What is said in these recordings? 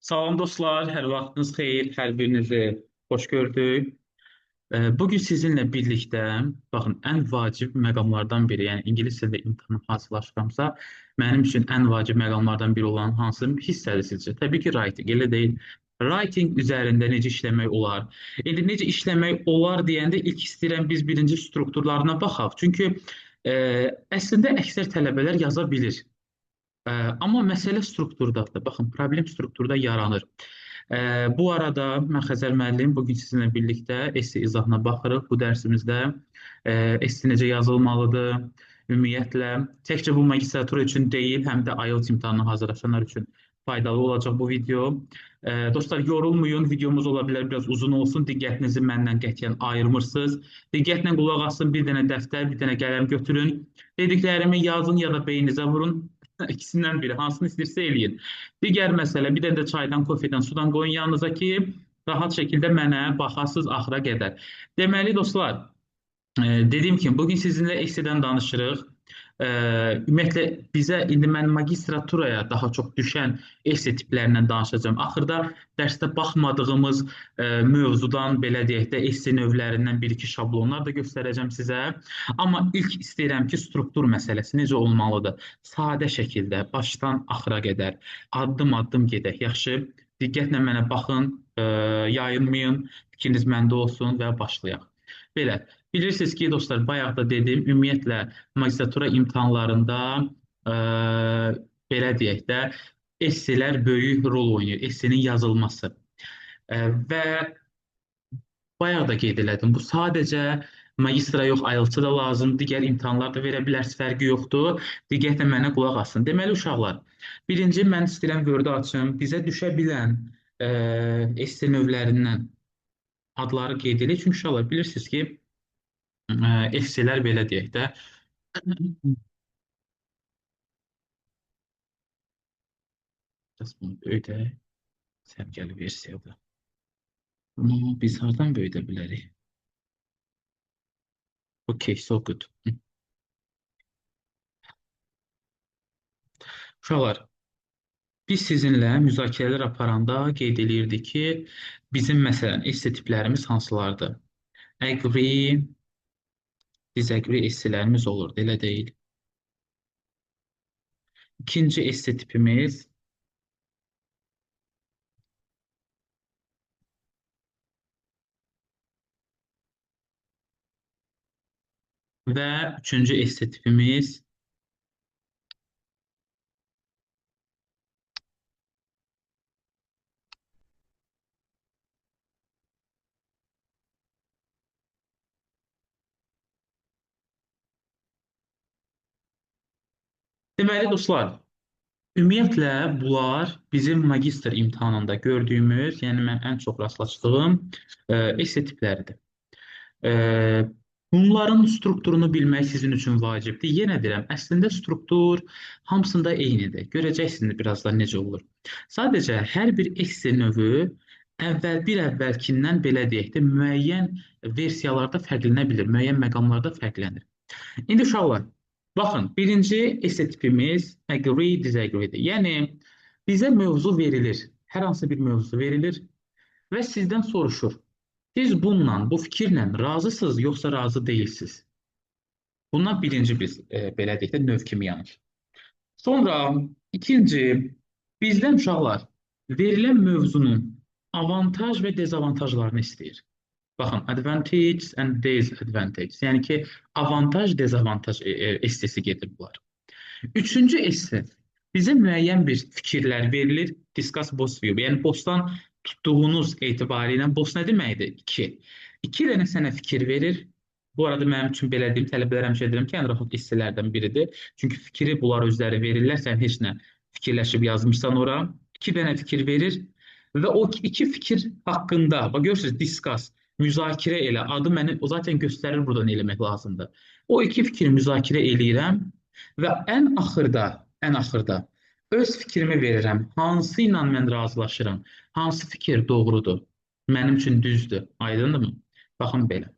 Salam dostlar, hər vaxtınız xeyir, hər birinizi xoş gördük. Bugün sizinlə birlikdə, baxın, ən vacib məqamlardan biri, yəni ingilis dilində imtahana hazırlaşıramsa, mənim üçün ən vacib məqamlardan biri olan hansı hissədir sizcə? Təbii ki, writing, elə deyil. Writing üzərində necə işləmək olar? İndi necə işləmək olar deyəndə ilk istəyirəm biz birinci strukturlarına baxaq. Çünki əslində əksər tələbələr yaza bilir. Amma məsələ strukturdadır. Baxın, problem strukturda yaranır. Bu arada mən Xəzər müəllim bugün sizinlə birlikdə esse izahına baxırıq. Bu dərsimizdə esse necə yazılmalıdır? Ümumiyyətlə, təkcə bu magistratura üçün deyil, həm də IELTS imtahanına hazırlaşanlar üçün faydalı olacaq bu video. Dostlar, yorulmayın, videomuz ola bilər biraz uzun olsun, diqqətinizi məndən qətiyyən ayırmırsınız. Diqqətlə qulaq asın, bir dənə dəftər, bir dənə qələm götürün. Dediklərimi yazın ya da beyninizə vurun. İkisindən biri, hansını istəyirsə eləyin. Digər məsələ, bir dənə də çaydan, kofedən, sudan qoyun yanınıza ki, rahat şəkildə mənə baxasız axıra qədər. Deməli, dostlar, dediyim kimi, bugün sizinlə esse-dən danışırıq. Ümumiyyətlə, bizə indi mən magistraturaya daha çox düşən esse tiplərindən danışacağım. Axırda dərsdə baxmadığımız mövzudan, belə deyək də, esse növlərindən bir-iki şablonlar da göstərəcəm sizə. Amma ilk istəyirəm ki, struktur məsələsi necə olmalıdır? Sadə şəkildə, başdan axıra qədər, addım-addım gedək. Yaxşı, diqqətlə mənə baxın, yayınmayın, fikriniz məndə olsun və başlayaq. Belə, bilirsiniz ki, dostlar, bayaq da dedim, ümumiyyətlə magistratura imtahanlarında belə deyək də, esselər böyük rol oynayır, essenin yazılması. Və bayaq da qeyd elədim, bu sadəcə magistra yox, IELTS-a da lazım, digər imtahanlar da verə bilərsiniz, fərqi yoxdur. Diqqətlə mənə qulaq asın. Deməli, uşaqlar, birinci mən istəyirəm Word-ü açım, bizə düşə bilən esse növlərindən adları qeyd edək. Çünki uşaqlar, bilirsiniz ki, esselər belə deyək də, bunu böyüdək, səmgəli versiyada. Bunu biz hardan böyüdə bilərik? Okay, so good. Uşaqlar, biz sizinlə müzakirələr aparanda qeyd edirdik ki, bizim məsələn esse tiplərimiz hansılardır? Agree, disagree esselərimiz olurdu, elə deyil. İkinci esse tipimiz və üçüncü esse tipimiz deməli dostlar, ümumiyyətlə bunlar bizim magistr imtahanında gördüyümüz, yəni mən ən çox rastlaşdığım esse tipləridir. Bunların strukturunu bilmək sizin üçün vacibdir. Yenə deyirəm, əslində struktur hamısında eynidir. Görəcəksiniz birazdan necə olur. Sadəcə hər bir esse növü bir əvvəlkindən belə deyək də müəyyən versiyalarda fərqlənə bilir, müəyyən məqamlarda fərqlənir. İndi uşaqlar, baxın, birinci esse tipimiz agree, disagree-dir. Yəni bizə mövzu verilir, hər hansı bir mövzu verilir və sizdən soruşur. Siz bununla, bu fikirlə razısınız, yoxsa razı deyilsiniz? Bundan birinci biz belə deyək də növ kimi yanır. Sonra ikinci, bizdən uşaqlar verilən mövzunun avantaj və dezavantajlarını istəyir. Baxın, advantage and disadvantage. Yəni ki, avantaj, dezavantaj essesi gedir bunlar. Üçüncü esse bizə müəyyən bir fikirlər verilir. Discuss both view. Yəni postdan tutduğunuz etibarilə boss nə deməkdir? 2. 2 dənə sənə fikir verir. Bu arada mənim üçün belə deyim, tələbələr həmişə deyirəm ki, ən rahat hisselərdən biridir. Çünki fikri bunlar özləri verirlər, sən heç nə fikirləşib yazmışsan ora. 2 dənə fikir verir və o 2 fikir haqqında, bax görürsünüz, discuss, müzakirə elə, adı məni o zaten göstərir burada nə eləmək lazımdır. O 2 fikri müzakirə eləyirəm və ən axırda öz fikrimi verirəm. Hansı ilə mən razılaşıram? Hansı fikir doğrudur? Mənim üçün düzdür. Aydındırmı? Baxın belə.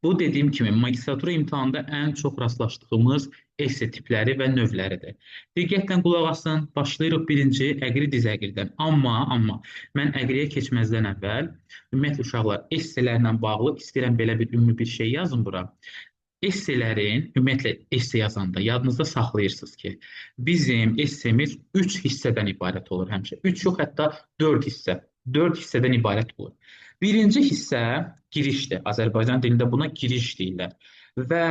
Bu dediyim kimi magistratura imtahanında ən çox rastlaşdığımız esse tipləri və növləridir. Diqqətlə qulaq asın. Başlayırıq birinci əqri dizəqridən. Amma mən əqriyə keçməzdən əvvəl ümumiyyətlə uşaqlar esselərlə bağlı istəyirəm belə bir ümumi bir şey yazın bura. Esselerin, ümumiyyətlə esse yazanda yadınızda saxlayırsınız ki, bizim essemiz 3 hissədən ibarət olur həmişə. 3 yox, hətta 4 hissə. 4 hissədən ibarət olur. Birinci hissə girişdir. Azərbaycan dilində buna giriş deyirlər. Və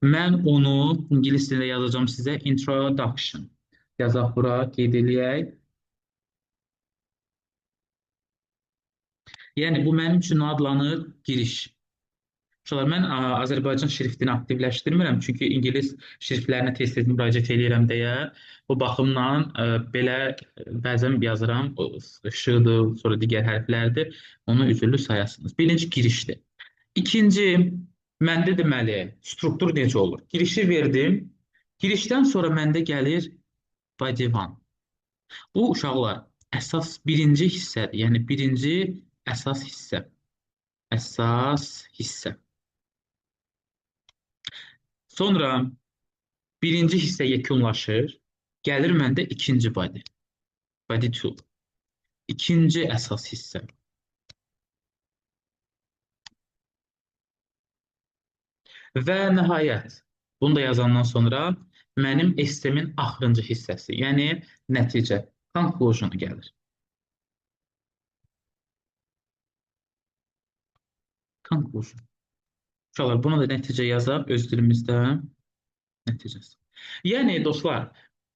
mən onu ingilis dilində yazacağım sizə introduction. Yazaq bura, qeyd eləyək. Yəni bu mənim üçün adlanır giriş. Uşaqlar, mən Azərbaycan şriftini aktivləşdirmirəm, çünki ingilis şriftlərinə tez-tez müraciət edirəm deyə. Bu baxımdan belə bəzən yazıram, ş-dır, sonra digər hərflərdir. Onu üzrlü sayasınız. Birinci girişdir. İkinci, məndə deməli, struktur necə olur? Girişi verdim. Girişdən sonra məndə gəlir body one. Bu, uşaqlar, əsas birinci hissədir. Yəni, birinci əsas hissə. Əsas hissə. Sonra birinci hissə yekunlaşır. Gəlir məndə ikinci body. Body 2. İkinci əsas hissə. Və nəhayət, bunu da yazandan sonra mənim essemin axırıncı hissəsi, yəni nəticə, conclusion gəlir. Conclusion. Uşaqlar, buna da nəticə yazaq öz dilimizdə. Nəticəsi. Yəni, dostlar,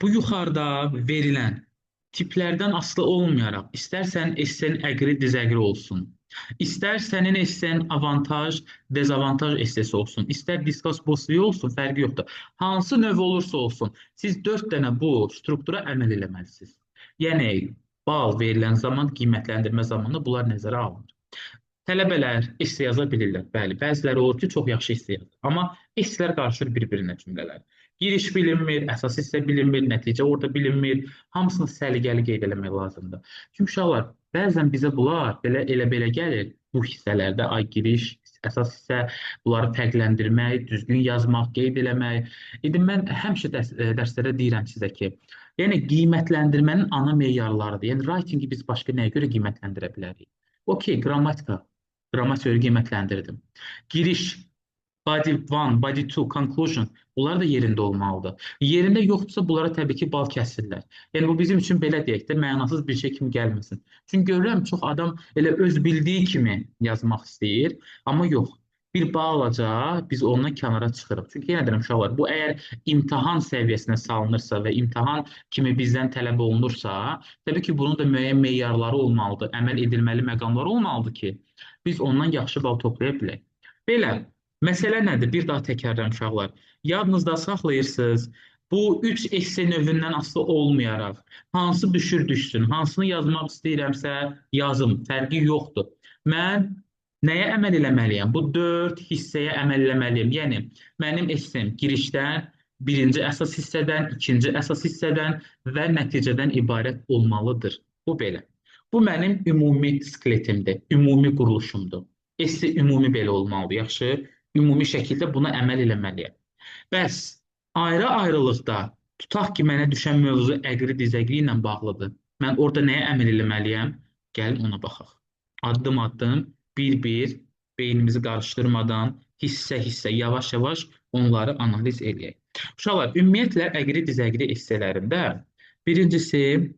bu yuxarıda verilən tiplərdən asılı olmayaraq, istərsən essen əqri dizəqri olsun, istər sənin essen avantaj, dezavantaj essesi olsun, istər diskas bossuyu olsun, fərqi yoxdur. Hansı növ olursa olsun, siz 4 dənə bu struktura əməl eləməlisiniz. Yəni, bal verilən zaman, qiymətləndirmə zamanı bunlar nəzərə alınır. Tələbələr esse yaza bilirlər, bəli. Bəziləri olur ki, çox yaxşı esse yazır. Amma esselər qarışır bir-birinə cümlələr. Giriş bilinmir, əsas hissə bilinmir, nəticə orada bilinmir. Hamısını səliqəli qeyd eləmək lazımdır. Çünki uşaqlar, bəzən bizə bunlar belə gəlir bu hissələrdə, giriş, əsas hissə, bunları fərqləndirmək, düzgün yazmaq, qeyd eləmək. Mən həmişə dərslərdə deyirəm sizə ki, yəni qiymətləndirmənin ana meyarlarıdır. Yəni writing-i biz başqa nəyə görə qiymətləndirə bilərik? Okey, qrammatika. Qrammatiyayı qiymətləndirdim. Giriş, body 1, body 2, conclusion, bunlar da yerində olmalıdır. Yerində yoxdursa, bunlara təbii ki, bal kəsirlər. Yəni, bu bizim üçün belə deyək də, mənasız bir şey kimi gəlməsin. Çünki görürəm, çox adam elə öz bildiyi kimi yazmaq istəyir, amma yox. Bir balaca biz ondan kənara çıxırıq. Çünki yenə deyirəm, uşaqlar, bu əgər imtahan səviyyəsinə salınırsa və imtahan kimi bizdən tələb olunursa, təbii ki, bunun da müəyyən meyarları olmalıdır, əməl edilməli məqamları olmalıdır ki, biz ondan yaxşı bal toplaya bilək. Belə, məsələ nədir? Bir daha təkrarlayım uşaqlar. Yadınızda saxlayırsınız. Bu 3 esse növündən asılı olmayaraq, hansı düşsün, hansını yazmaq istəyirəmsə yazım, fərqi yoxdur. Mən nəyə əməl eləməliyəm? Bu 4 hissəyə əməl eləməliyəm. Yəni, mənim essem girişdən, birinci əsas hissədən, ikinci əsas hissədən və nəticədən ibarət olmalıdır. Bu belə. Bu mənim ümumi skeletimdir, ümumi quruluşumdur. Esse ümumi belə olmalıdır, yaxşı? Ümumi şəkildə buna əməl eləməliyəm. Bəs ayrı-ayrılıqda tutaq ki, mənə düşən mövzu əqri dizəqri ilə bağlıdır. Mən orada nəyə əməl eləməliyəm? Gəlin ona baxaq. Addım-addım, bir-bir, beynimizi qarışdırmadan, hissə-hissə, yavaş-yavaş onları analiz eləyək. Uşaqlar, ümumiyyətlə əqri dizəqri esselərində birincisi,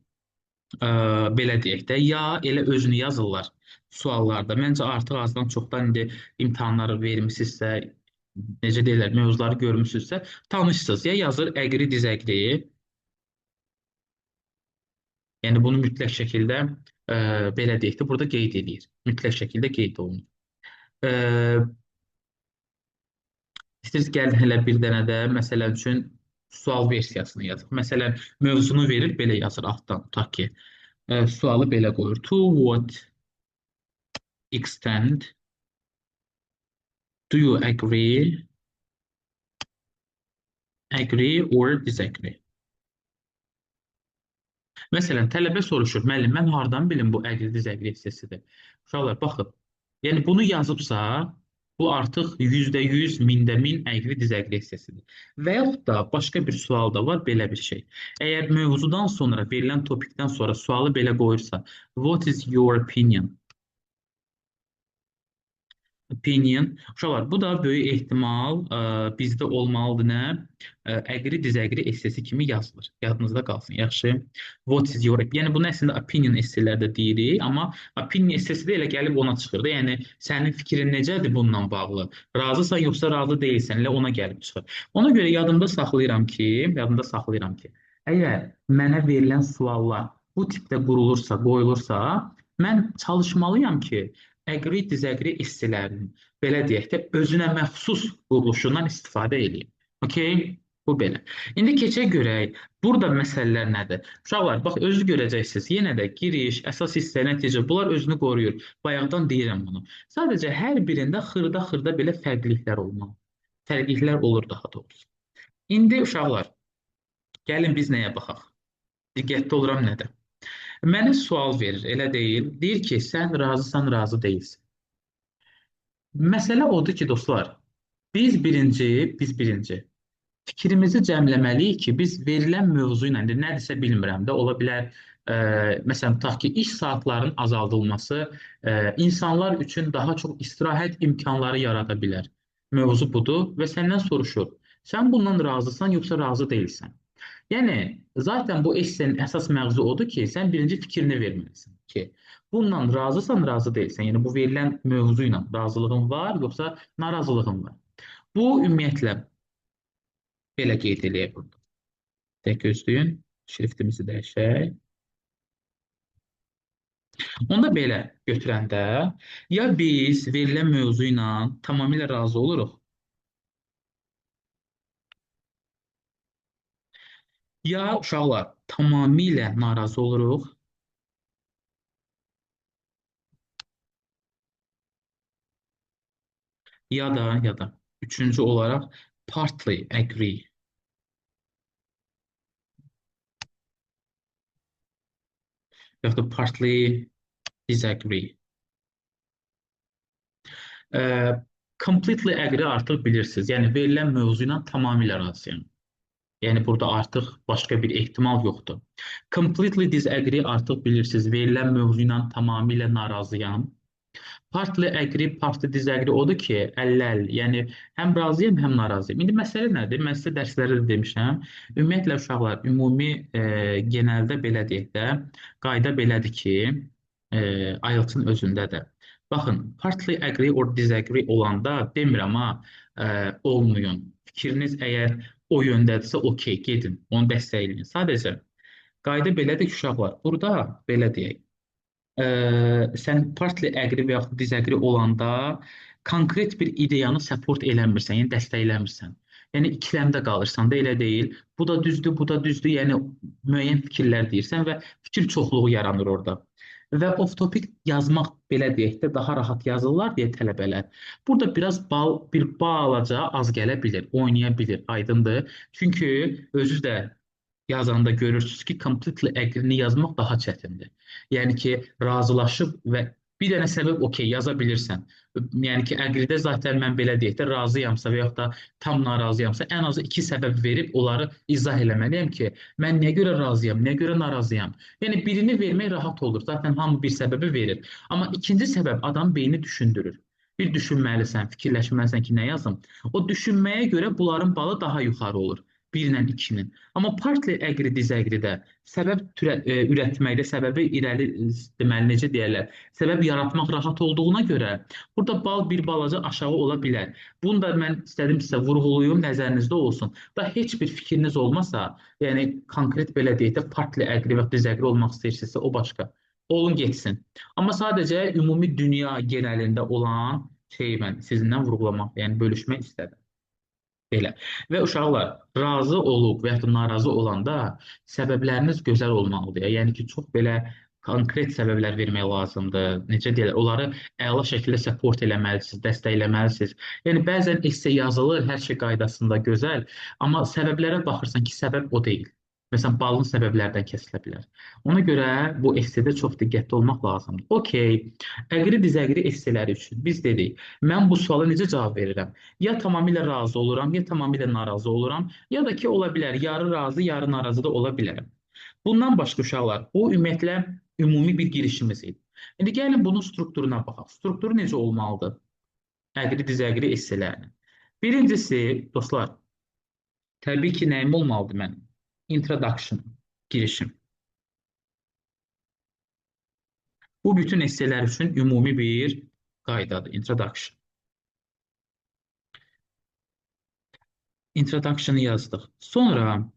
belə deyək də, ya elə özünü yazırlar suallarda. Məncə artıq azdan çoxdan indi imtahanları vermisinizsə, necə deyirlər, mövzuları görmüsünüzsə, tanışsınız. Ya yazır əqri dizəqri, yəni bunu mütləq şəkildə belə deyək də, burada qeyd edir. Mütləq şəkildə qeyd olunur. İstəyirsiniz gəlin elə bir dənə də, məsələ üçün, sual versiyasını yazıq. Məsələn, mövzunu verir, belə yazır altdan, tutaq ki, sualı belə qoyur. To what extent do you agree or disagree? Məsələn, tələbə soruşur, müəllim, mən hardan bilim bu əqri dizəqri hissəsidir? Uşaqlar, baxın, yəni bunu yazıbsa, Bu artıq %100, mində min əqli dizəqli hissəsidir. Və yaxud da başqa bir sual da var, belə bir şey. Əgər mövzudan sonra, verilən topikdən sonra sualı belə qoyursa, what is your opinion? Opinion. Uşaqlar, bu da böyük ehtimal bizdə olmalıdır nə? Əqri dizəqri essesi kimi yazılır. Yadınızda qalsın. Yaxşı. What is your opinion? Yəni bunu əslində opinion esselərdə deyirik, amma opinion essesi də elə gəlib ona çıxır da. Yəni sənin fikrin necədir bununla bağlı? Razısan yoxsa razı deyilsən, elə ona gəlib çıxır. Ona görə yadımda saxlayıram ki, əgər mənə verilən suallar bu tipdə qurulursa, qoyulursa, mən çalışmalıyam ki, əqri, dizəqri hissələrinin, belə deyək də, özünə məxsus quruluşundan istifadə edeyim. Okey? Bu belə. İndi keçək görək, burada məsələlər nədir? Uşaqlar, bax, özü görəcəksiniz. Yenə də giriş, əsas hissə, nəticə, bunlar özünü qoruyur. Bayaqdan deyirəm bunu. Sadəcə hər birində xırda-xırda belə fərqliliklər olmalı. Fərqliliklər olur daha doğrusu. İndi uşaqlar, gəlin biz nəyə baxaq? Diqqətli oluram nədə? Mənə sual verir, elə deyil. Deyir ki, sən razısan, razı deyilsən. Məsələ odur ki, dostlar, biz birinci fikrimizi cəmləməliyik ki, biz verilən mövzu ilə, nədirsə bilmirəm də, ola bilər, məsələn, tutaq ki, iş saatlarının azaldılması insanlar üçün daha çox istirahət imkanları yarada bilər. Mövzu budur və səndən soruşur, sən bundan razısan yoxsa razı deyilsən? Yəni, zaten bu essenin əsas məğzu odur ki, sən birinci fikrini verməlisən ki, bundan razısan, razı deyilsən. Yəni, bu verilən mövzu ilə razılığın var, yoxsa narazılığın var. Bu, ümumiyyətlə, belə qeyd eləyək burada. Tək gözləyin, şriftimizi dəyişək. Onda belə götürəndə, ya biz verilən mövzu ilə tamamilə razı oluruq, ya uşaqlar tamamilə narazı oluruq, ya da üçüncü olaraq partly agree, yaxud da partly disagree. Completely agree artıq bilirsiniz. Yəni verilən mövzu ilə tamamilə razıyam. Yəni burada artıq başqa bir ehtimal yoxdur. Completely disagree artıq bilirsiniz. Verilən mövzu ilə tamamilə narazıyam. Partly agree, partly disagree odur ki, 50-50. Yəni həm razıyam, həm narazıyam. İndi məsələ nədir? Mən sizə dərslərdə də demişəm. Ümumiyyətlə uşaqlar, ümumi genəldə belə deyək də, qayda belədir ki, IELTS-ın özündə də. Baxın, partly agree or disagree olanda demirəm ha, olmayın. Fikriniz əgər o yöndədirsə, okey, gedin, onu dəstəkləyin. Sadəcə qayda belədir ki, uşaqlar, burada belə deyək. Sən partly agree və yaxud disagree olanda konkret bir ideyanı support eləmirsən, yəni dəstəkləmirsən. Yəni ikiləmdə qalırsan da elə deyil. Bu da düzdür, bu da düzdür. Yəni müəyyən fikirlər deyirsən və fikir çoxluğu yaranır orada. Və off-topic yazmaq belə deyək də daha rahat yazırlar deyə tələbələr. Burada biraz bir balaca az gələ bilir, oynaya bilir, aydındır. Çünki özü də yazanda görürsünüz ki, completely agree-ni yazmaq daha çətindir. Yəni ki, razılaşıb və bir dənə səbəb okey yaza bilirsən. Yəni ki, əqridə zaten mən belə deyək də razıyamsa və yaxud da tam narazıyamsa, ən azı iki səbəb verib onları izah eləməliyəm ki, mən nəyə görə razıyam, nəyə görə narazıyam. Yəni birini vermək rahat olur. Zaten hamı bir səbəbi verir. Amma ikinci səbəb adam beyni düşündürür. Bir düşünməlisən, fikirləşməlisən ki, nə yazım. O düşünməyə görə bunların balı daha yuxarı olur. 1 ilə 2-nin. Amma partly agree disagree-də səbəb ürətməkdə, səbəbi irəli deməli necə deyərlər, səbəb yaratmaq rahat olduğuna görə burada bal bir balaca aşağı ola bilər. Bunu da mən istədim sizə vurğulayım, nəzərinizdə olsun. Da heç bir fikriniz olmasa, yəni konkret belə deyək də partly agree və disagree olmaq istəyirsinizsə o başqa. Olun getsin. Amma sadəcə ümumi dünya genəlində olan şeyi mən sizinlə vurğulamaq, yəni bölüşmək istədim. Belə. Və uşaqlar, razı olub və ya da narazı olanda səbəbləriniz gözəl olmalıdır. Yəni ki, çox belə konkret səbəblər vermək lazımdır. Necə deyirlər, onları əla şəkildə support eləməlisiniz, dəstəkləməlisiniz. Yəni bəzən esse yazılır, hər şey qaydasında gözəl, amma səbəblərə baxırsan ki, səbəb o deyil. Məsələn, balın səbəblərdən kəsilə bilər. Ona görə bu essedə çox diqqətli olmaq lazımdır. Okey, əqri-diz-əqri esseləri üçün biz dedik, mən bu suala necə cavab verirəm? Ya tamamilə razı oluram, ya tamamilə narazı oluram, ya da ki, ola bilər, yarı razı, yarı narazı da ola bilərəm. Bundan başqa uşaqlar, bu ümumiyyətlə ümumi bir girişimiz idi. İndi gəlin bunun strukturuna baxaq. Strukturu necə olmalıdır? Əqri-diz-əqri esselərinin. Birincisi, dostlar, təbii ki, nəyim olmalıdır mənim? Introduction, girişim. Bu bütün esselər üçün ümumi bir qaydadır. Introduction. Introduction'ı yazdıq. Sonra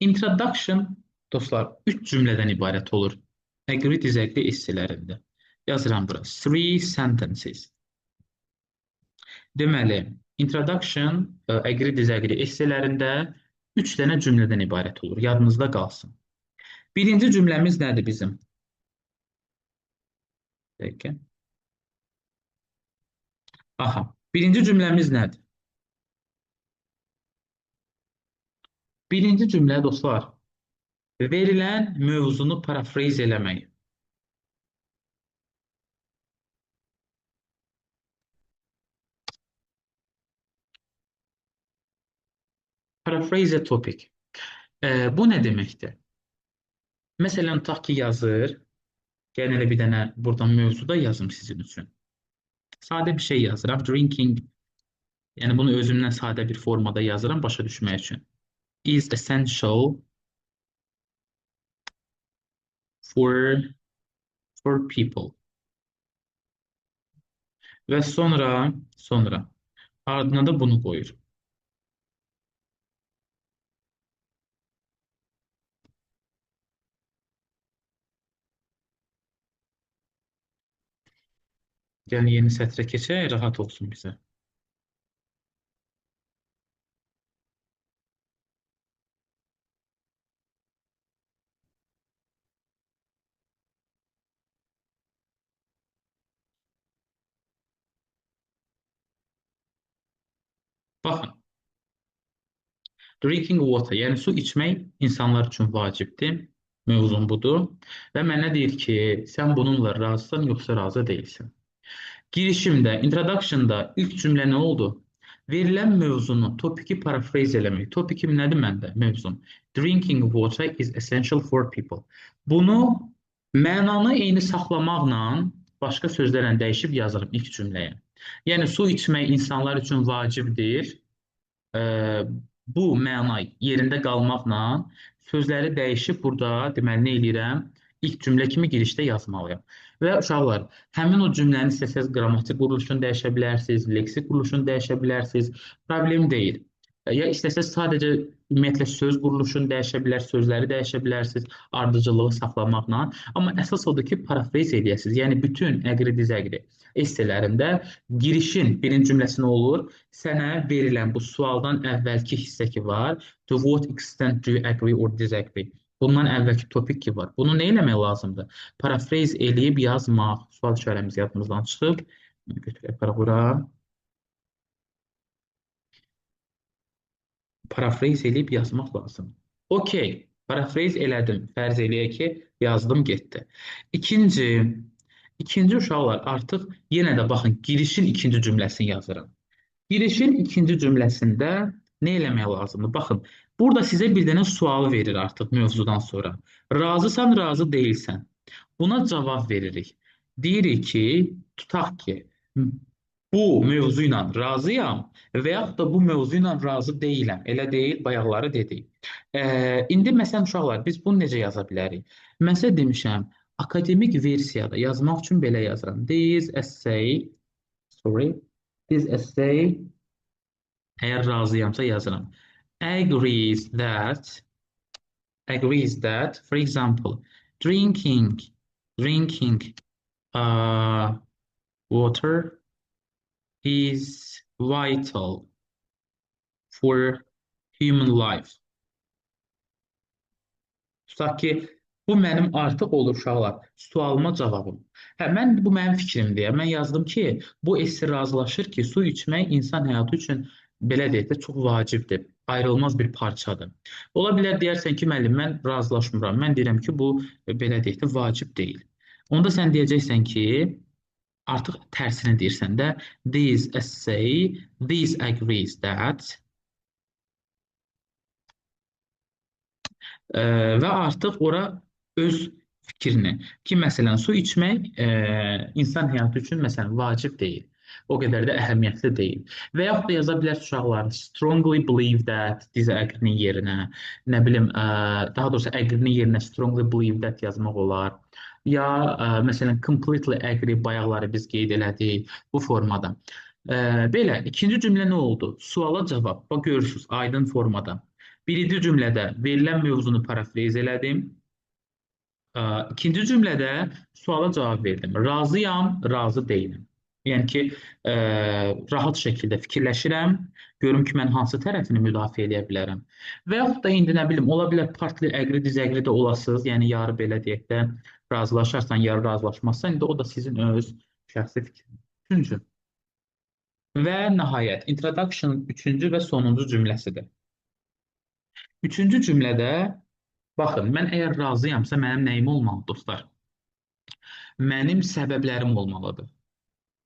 introduction dostlar 3 cümlədən ibarət olur. Əqri-dizəqri esselərində. Yazıram bura. Three sentences. Deməli, introduction əqri-dizəqri esselərində 3 dənə cümlədən ibarət olur. Yadınızda qalsın. Birinci cümləmiz nədir bizim? Dəqiqə. Aha. Birinci cümləmiz nədir? Birinci cümlə dostlar, verilən mövzunu parafrez eləmək. Paraphrase a topic. Bu nə deməkdir? Məsələn, tutaq ki, yazır. Gəlin elə bir dənə buradan mövzuda yazım sizin üçün. Sadə bir şey yazıram. Drinking, yəni bunu özümdən sadə bir formada yazıram başa düşmək üçün. Is essential for people. Və sonra ardına da bunu qoyur. Yəni yeni sətrə keçək, rahat olsun bizə. Baxın. Drinking water, yəni su içmək insanlar üçün vacibdir. Mövzum budur. Və mənə deyir ki, sən bununla razısan, yoxsa razı deyilsən. Girişimdə, introduction'da ilk cümlə nə oldu? Verilən mövzunu, topiki paraphrase eləmək. Topikim nədir məndə? Mövzum. Drinking water is essential for people. Bunu mənanı eyni saxlamaqla başqa sözlərlə dəyişib yazırım ilk cümləyə. Yəni su içmək insanlar üçün vacibdir. Bu məna yerində qalmaqla sözləri dəyişib burada deməli nə eləyirəm? İlk cümlə kimi girişdə yazmalıyam. Və uşaqlar, həmin o cümlənin istəsəz qrammatik quruluşunu dəyişə bilərsiniz, leksik quruluşunu dəyişə bilərsiniz. Problem deyil. Ya istəsəz sadəcə ümumiyyətlə söz quruluşunu dəyişə bilər, sözləri dəyişə bilərsiniz, ardıcıllığı saxlamaqla. Amma əsas odur ki, parafrez eləyəsiniz. Yəni bütün əqri-dizəqri esselərində girişin birinci cümləsi nə olur? Sənə verilən bu sualdan əvvəlki hissə ki var, to what extent do you agree or disagree? Bundan əvvəlki topik ki var. Bunu nə eləmək lazımdır? Parafrez eləyib yazmaq. Sual işarəmiz yadımızdan çıxıb. Götürək bura. Parafrez eləyib yazmaq lazım. Okey, parafrez elədim. Fərz eləyək ki, yazdım, getdi. İkinci uşaqlar artıq yenə də baxın, girişin ikinci cümləsini yazıram. Girişin ikinci cümləsində nə eləmək lazımdır? Baxın, burada sizə bir dənə sualı verir artıq mövzudan sonra. Razısan, razı deyilsən. Buna cavab veririk. Deyirik ki, tutaq ki, bu mövzu ilə razıyam və yaxud da bu mövzu ilə razı deyiləm. Elə deyil, bayaqları dedik. İndi məsələn uşaqlar, biz bunu necə yaza bilərik? Mən sizə demişəm, akademik versiyada yazmaq üçün belə yazıram. This essay, əgər razıyamsa yazıram. Agrees that, for example, drinking water is vital for human life. Tutaq ki, bu mənim artıq olur uşaqlar, sualıma cavabım. Bu mənim fikrimdir. Mən yazdım ki, bu esse razılaşır ki, su içmək insan həyatı üçün belə deyək də çox vacibdir. ayrılmaz bir parçadır. Ola bilər deyərsən ki, müəllim, mən razılaşmıram. Mən deyirəm ki, bu belə deyək də vacib deyil. Onda sən deyəcəksən ki, artıq tərsini deyirsən də, these say, these agrees that və artıq ora öz fikrini ki, məsələn, su içmək insan həyatı üçün məsələn vacib deyil. O qədər də əhəmiyyətli deyil. Və yaxud da yaza bilər uşaqlar strongly believe that disagree-nin yerinə, nə bilim, daha doğrusu agree-nin yerinə strongly believe that yazmaq olar. Ya məsələn completely agree bayaqları biz qeyd elədik bu formada. Belə ikinci cümlə nə oldu? Suala cavab. Bax görürsüz, aydın formada. Birinci cümlədə verilən mövzunu parafrez elədim. İkinci cümlədə suala cavab verdim. Razıyam, razı deyiləm. Yəni ki, rahat şəkildə fikirləşirəm, görüm ki, mən hansı tərəfini müdafiə edə bilərəm. Və yaxud da indi nə bilim, ola bilər partly əqri, dizəqri də olasınız. Yəni yarı belə deyək də razılaşarsan, yarı razılaşmazsan, indi o da sizin öz şəxsi fikriniz. Üçüncü və nəhayət introduction üçüncü və sonuncu cümləsidir. Üçüncü cümlədə baxın, mən əgər razıyamsa mənim nəyim olmalı dostlar? Mənim səbəblərim olmalıdır.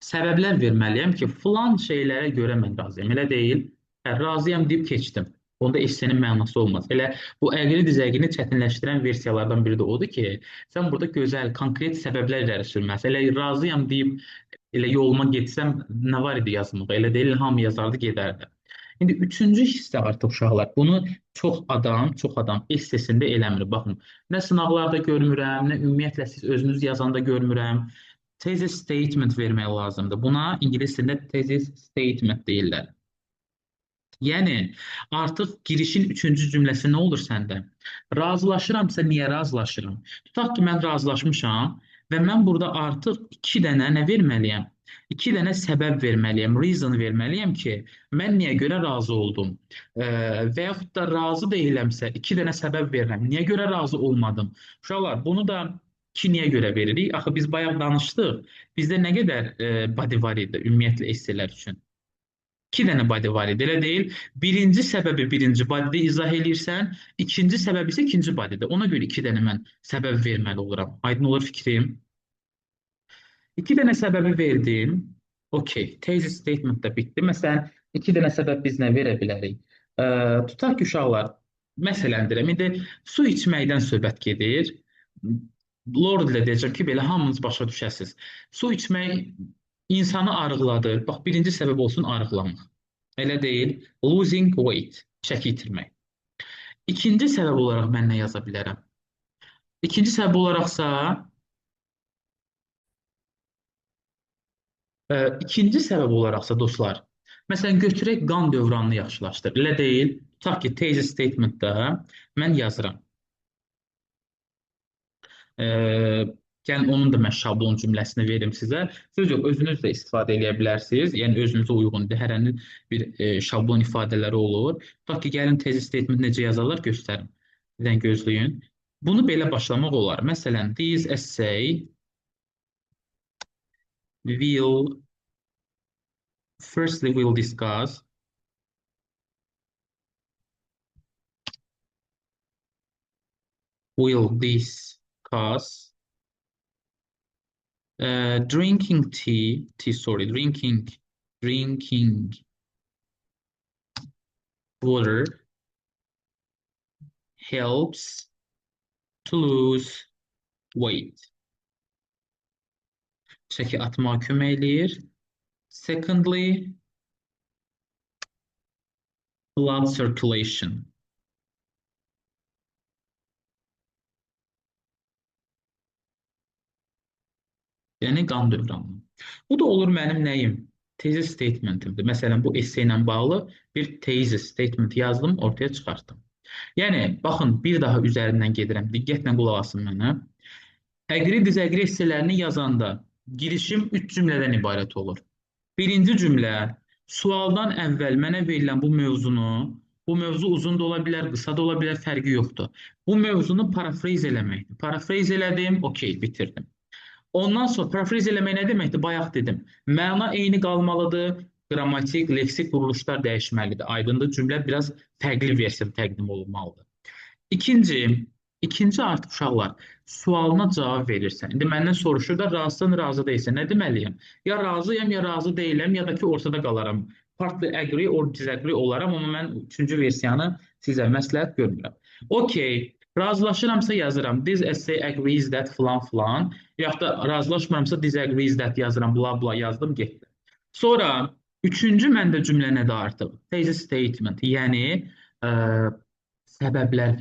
Səbəblər verməliyəm ki, filan şeylərə görə mən razıyam. Elə deyil, razıyam deyib keçdim. Onda essenin mənası olmaz. Elə bu əqli-dizəqini çətinləşdirən versiyalardan biri də odur ki, sən burada gözəl, konkret səbəblər irəli sürməlisən. Elə razıyam deyib elə yoluma getsəm, nə var idi yazmağa? Elə deyil, hamı yazardı, gedərdi. İndi üçüncü hissə artıq uşaqlar. Bunu çox adam essesində eləmir. Baxın, nə sınaqlarda görmürəm, nə ümumiyyətlə siz özünüz yazanda görmürəm. Thesis statement vermək lazımdır. Buna ingilis dilində thesis statement deyirlər. Yəni, artıq girişin üçüncü cümləsi nə olur səndə? Razılaşıramsa niyə razılaşıram? Tutaq ki, mən razılaşmışam və mən burada artıq iki dənə nə verməliyəm? İki dənə səbəb verməliyəm, reason verməliyəm ki, mən niyə görə razı oldum? Və yaxud da razı deyiləmsə, iki dənə səbəb verirəm. Niyə görə razı olmadım? Uşaqlar, bunu da ki, niyə görə veririk? Axı biz bayaq danışdıq. Bizdə nə qədər body var idi ümumiyyətlə esselər üçün? İki dənə body var idi, elə deyil. Birinci səbəbi birinci bodydə izah eləyirsən, ikinci səbəbi isə ikinci bodydə. Ona görə iki dənə mən səbəb verməli oluram. Aydın olur fikrim? İki dənə səbəbi verdim. Okey, thesis statement da bitdi. Məsələn, iki dənə səbəb biz nə verə bilərik? Tutaq ki, uşaqlar, məsələn deyirəm, indi su içməkdən söhbət gedir. Lord ilə deyəcəm ki, belə hamınız başa düşəsiniz. Su içmək insanı arıqladır. Bax, birinci səbəb olsun arıqlamaq. Elə deyil, losing weight, çəki itirmək. İkinci səbəb olaraq mən nə yaza bilərəm? İkinci səbəb olaraqsa, ikinci səbəb olaraqsa dostlar, məsələn, götürək qan dövranını yaxşılaşdır. Elə deyil, tutaq ki, thesis statementdə mən yazıram. Yəni onun da mən şablon cümləsini verim sizə. Siz yox, özünüz də istifadə edə bilərsiniz. Yəni özünüzə uyğundur. Hərənin bir şablon ifadələri olur. Tutaq ki, gəlin thesis statement necə yazarlar göstərim. Bir dənə gözləyin. Bunu belə başlamaq olar. Məsələn, this essay will firstly we'll discuss drinking drinking water helps to lose weight. Çəki atmağa kömək eləyir. Secondly, blood circulation. Yəni qan dövranı. Bu da olur mənim nəyim? Thesis statementimdir. Məsələn, bu esse ilə bağlı bir thesis statement yazdım, ortaya çıxartdım. Yəni, baxın, bir daha üzərindən gedirəm. Diqqətlə qulaq asın mənə. Əqri, dizəqri esselerini yazanda girişim 3 cümlədən ibarət olur. Birinci cümlə, sualdan əvvəl mənə verilən bu mövzu uzun da ola bilər, qısa da ola bilər, fərqi yoxdur. Bu mövzunu parafrez eləməkdir. Parafrez elədim, okey, bitirdim. Ondan sonra parafrez eləmək nə deməkdir? Bayaq dedim. Məna eyni qalmalıdır, qrammatik, leksik quruluşlar dəyişməlidir. Aydındır, cümlə biraz fərqli versiyada təqdim olunmalıdır. İkinci, ikinci artıq uşaqlar sualına cavab verirsən. İndi məndən soruşur da razısan, razı deyilsən. Nə deməliyəm? Ya razıyam, ya razı deyiləm, ya da ki ortada qalaram. Partly agree or disagree olaram, amma mən üçüncü versiyanı sizə məsləhət görmürəm. Okay, razılaşıramsa yazıram. This essay agrees that filan filan. Yaxud da razılaşmıramsa disagrees that yazıram. Bla bla yazdım, getdi. Sonra üçüncü məndə cümlə nədir artıq? Thesis statement, yəni ə, səbəblər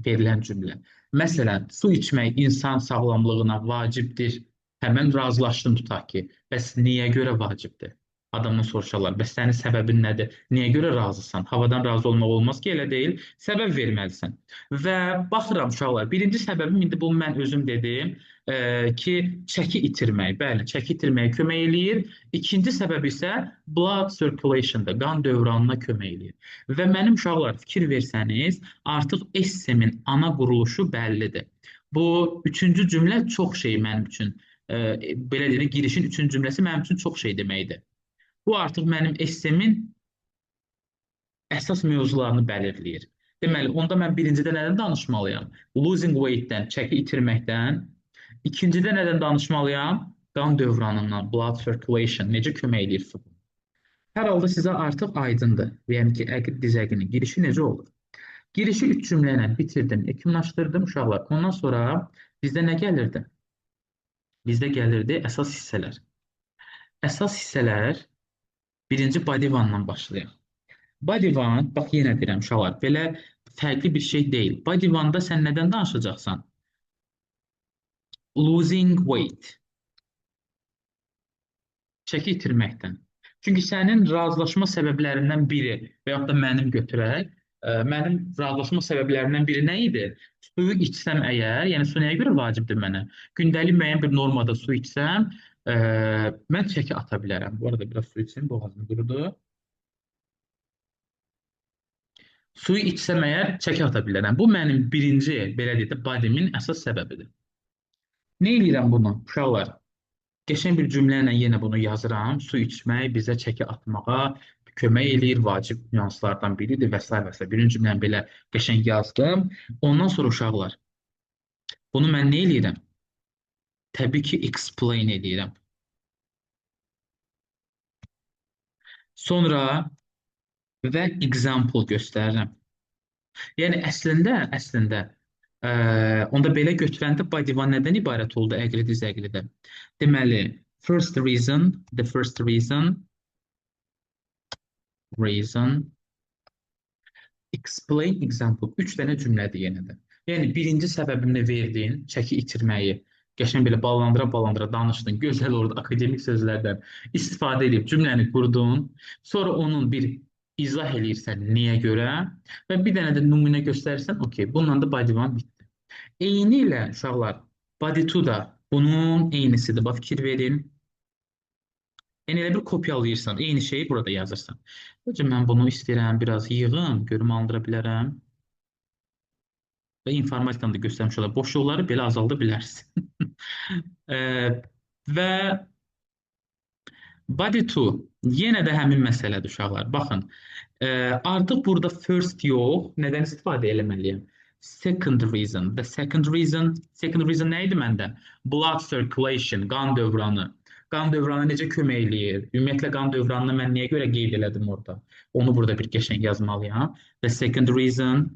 verilən cümlə. Məsələn, su içmək insan sağlamlığına vacibdir. Həmən razılaşdın tutaq ki, bəs niyə görə vacibdir? Adamdan soruşarlar, bəs sənin səbəbin nədir? Niyə görə razısan? Havadan razı olmaq olmaz ki, elə deyil. Səbəb verməlisən. Və baxıram uşaqlar, birinci səbəbim indi bu mən özüm dedim ki, çəki itirmək. Bəli, çəki itirməyə kömək eləyir. İkinci səbəb isə blood circulation-da, qan dövranına kömək eləyir. Və mənim uşaqlar fikir versəniz, artıq essemin ana quruluşu bəllidir. Bu üçüncü cümlə çox şey mənim üçün, belə deyək, girişin üçüncü cümləsi mənim üçün çox şey deməkdir. Bu artıq mənim essemin əsas mövzularını bəlirləyir. Deməli, onda mən birincidə nədən danışmalıyam? Losing weight-dən, çəki itirməkdən. İkincidə nədən danışmalıyam? Qan dövranından, blood circulation, necə kömək eləyir su? Hər halda sizə artıq aydındır. Yəni ki, əqid dizəqinin girişi necə olur? Girişi üç cümlə ilə bitirdim, yekunlaşdırdım uşaqlar. Ondan sonra bizdə nə gəlirdi? Bizdə gəlirdi əsas hissələr. Əsas hissələr birinci body one-dan başlayaq. Body one, bax yenə deyirəm uşaqlar, belə fərqli bir şey deyil. Body one-da sən nədən danışacaqsan? Losing weight. Çəki itirməkdən. Çünki sənin razılaşma səbəblərindən biri və yaxud da mənim götürək, mənim razılaşma səbəblərindən biri nə idi? Suyu içsəm əgər, yəni su nəyə görə vacibdir mənə? Gündəlik müəyyən bir normada su içsəm, mən çəki ata bilərəm. Bu arada biraz su içim, boğazım qurudu. Suyu içsəm əgər çəki ata bilərəm. Bu mənim birinci, belə deyək də, bodymin əsas səbəbidir. Nə edirəm bunu, uşaqlar? Qəşəng bir cümlə ilə yenə bunu yazıram. Su içmək bizə çəki atmağa kömək eləyir, vacib nüanslardan biridir və s. və s. Birinci cümləni belə qəşəng yazdım. Ondan sonra uşaqlar, bunu mən nə eləyirəm? Təbii ki, explain eləyirəm. Sonra və example göstərirəm. Yəni əslində onda belə götürəndə body one nədən ibarət oldu əqli dizəqlidə? Deməli, the first reason, explain, example. Üç dənə cümlədir yenə də. Yəni, birinci səbəbini verdin, çəki itirməyi, qəşəng belə ballandıra danışdın, gözəl orada akademik sözlərdən istifadə edib cümləni qurdun, sonra onun bir izah eləyirsən niyə görə və bir dənə də nümunə göstərirsən, okey, bununla da body one bitdi. Eyni ilə uşaqlar, body two da bunun eynisidir. Bax, fikir verin. Yəni, elə bir kopyalayırsan, eyni şeyi burada yazırsan. Hocam, mən bunu istəyirəm, biraz yığım, görüm alındıra bilərəm. Və informatikanı da göstərmiş olar. Boşluqları belə azalda bilərsin. Və body two, yenə də həmin məsələdir uşaqlar. Baxın, artıq burada first yox, nədən istifadə eləməliyəm? Second reason. The second reason nə idi məndə? Blood circulation, qan dövranı. Qan dövranı necə kömək eləyir? Ümumiyyətlə, qan dövranını mən niyə görə qeyd elədim orada? Onu burada bir qəşəng yazmalıyam. The second reason.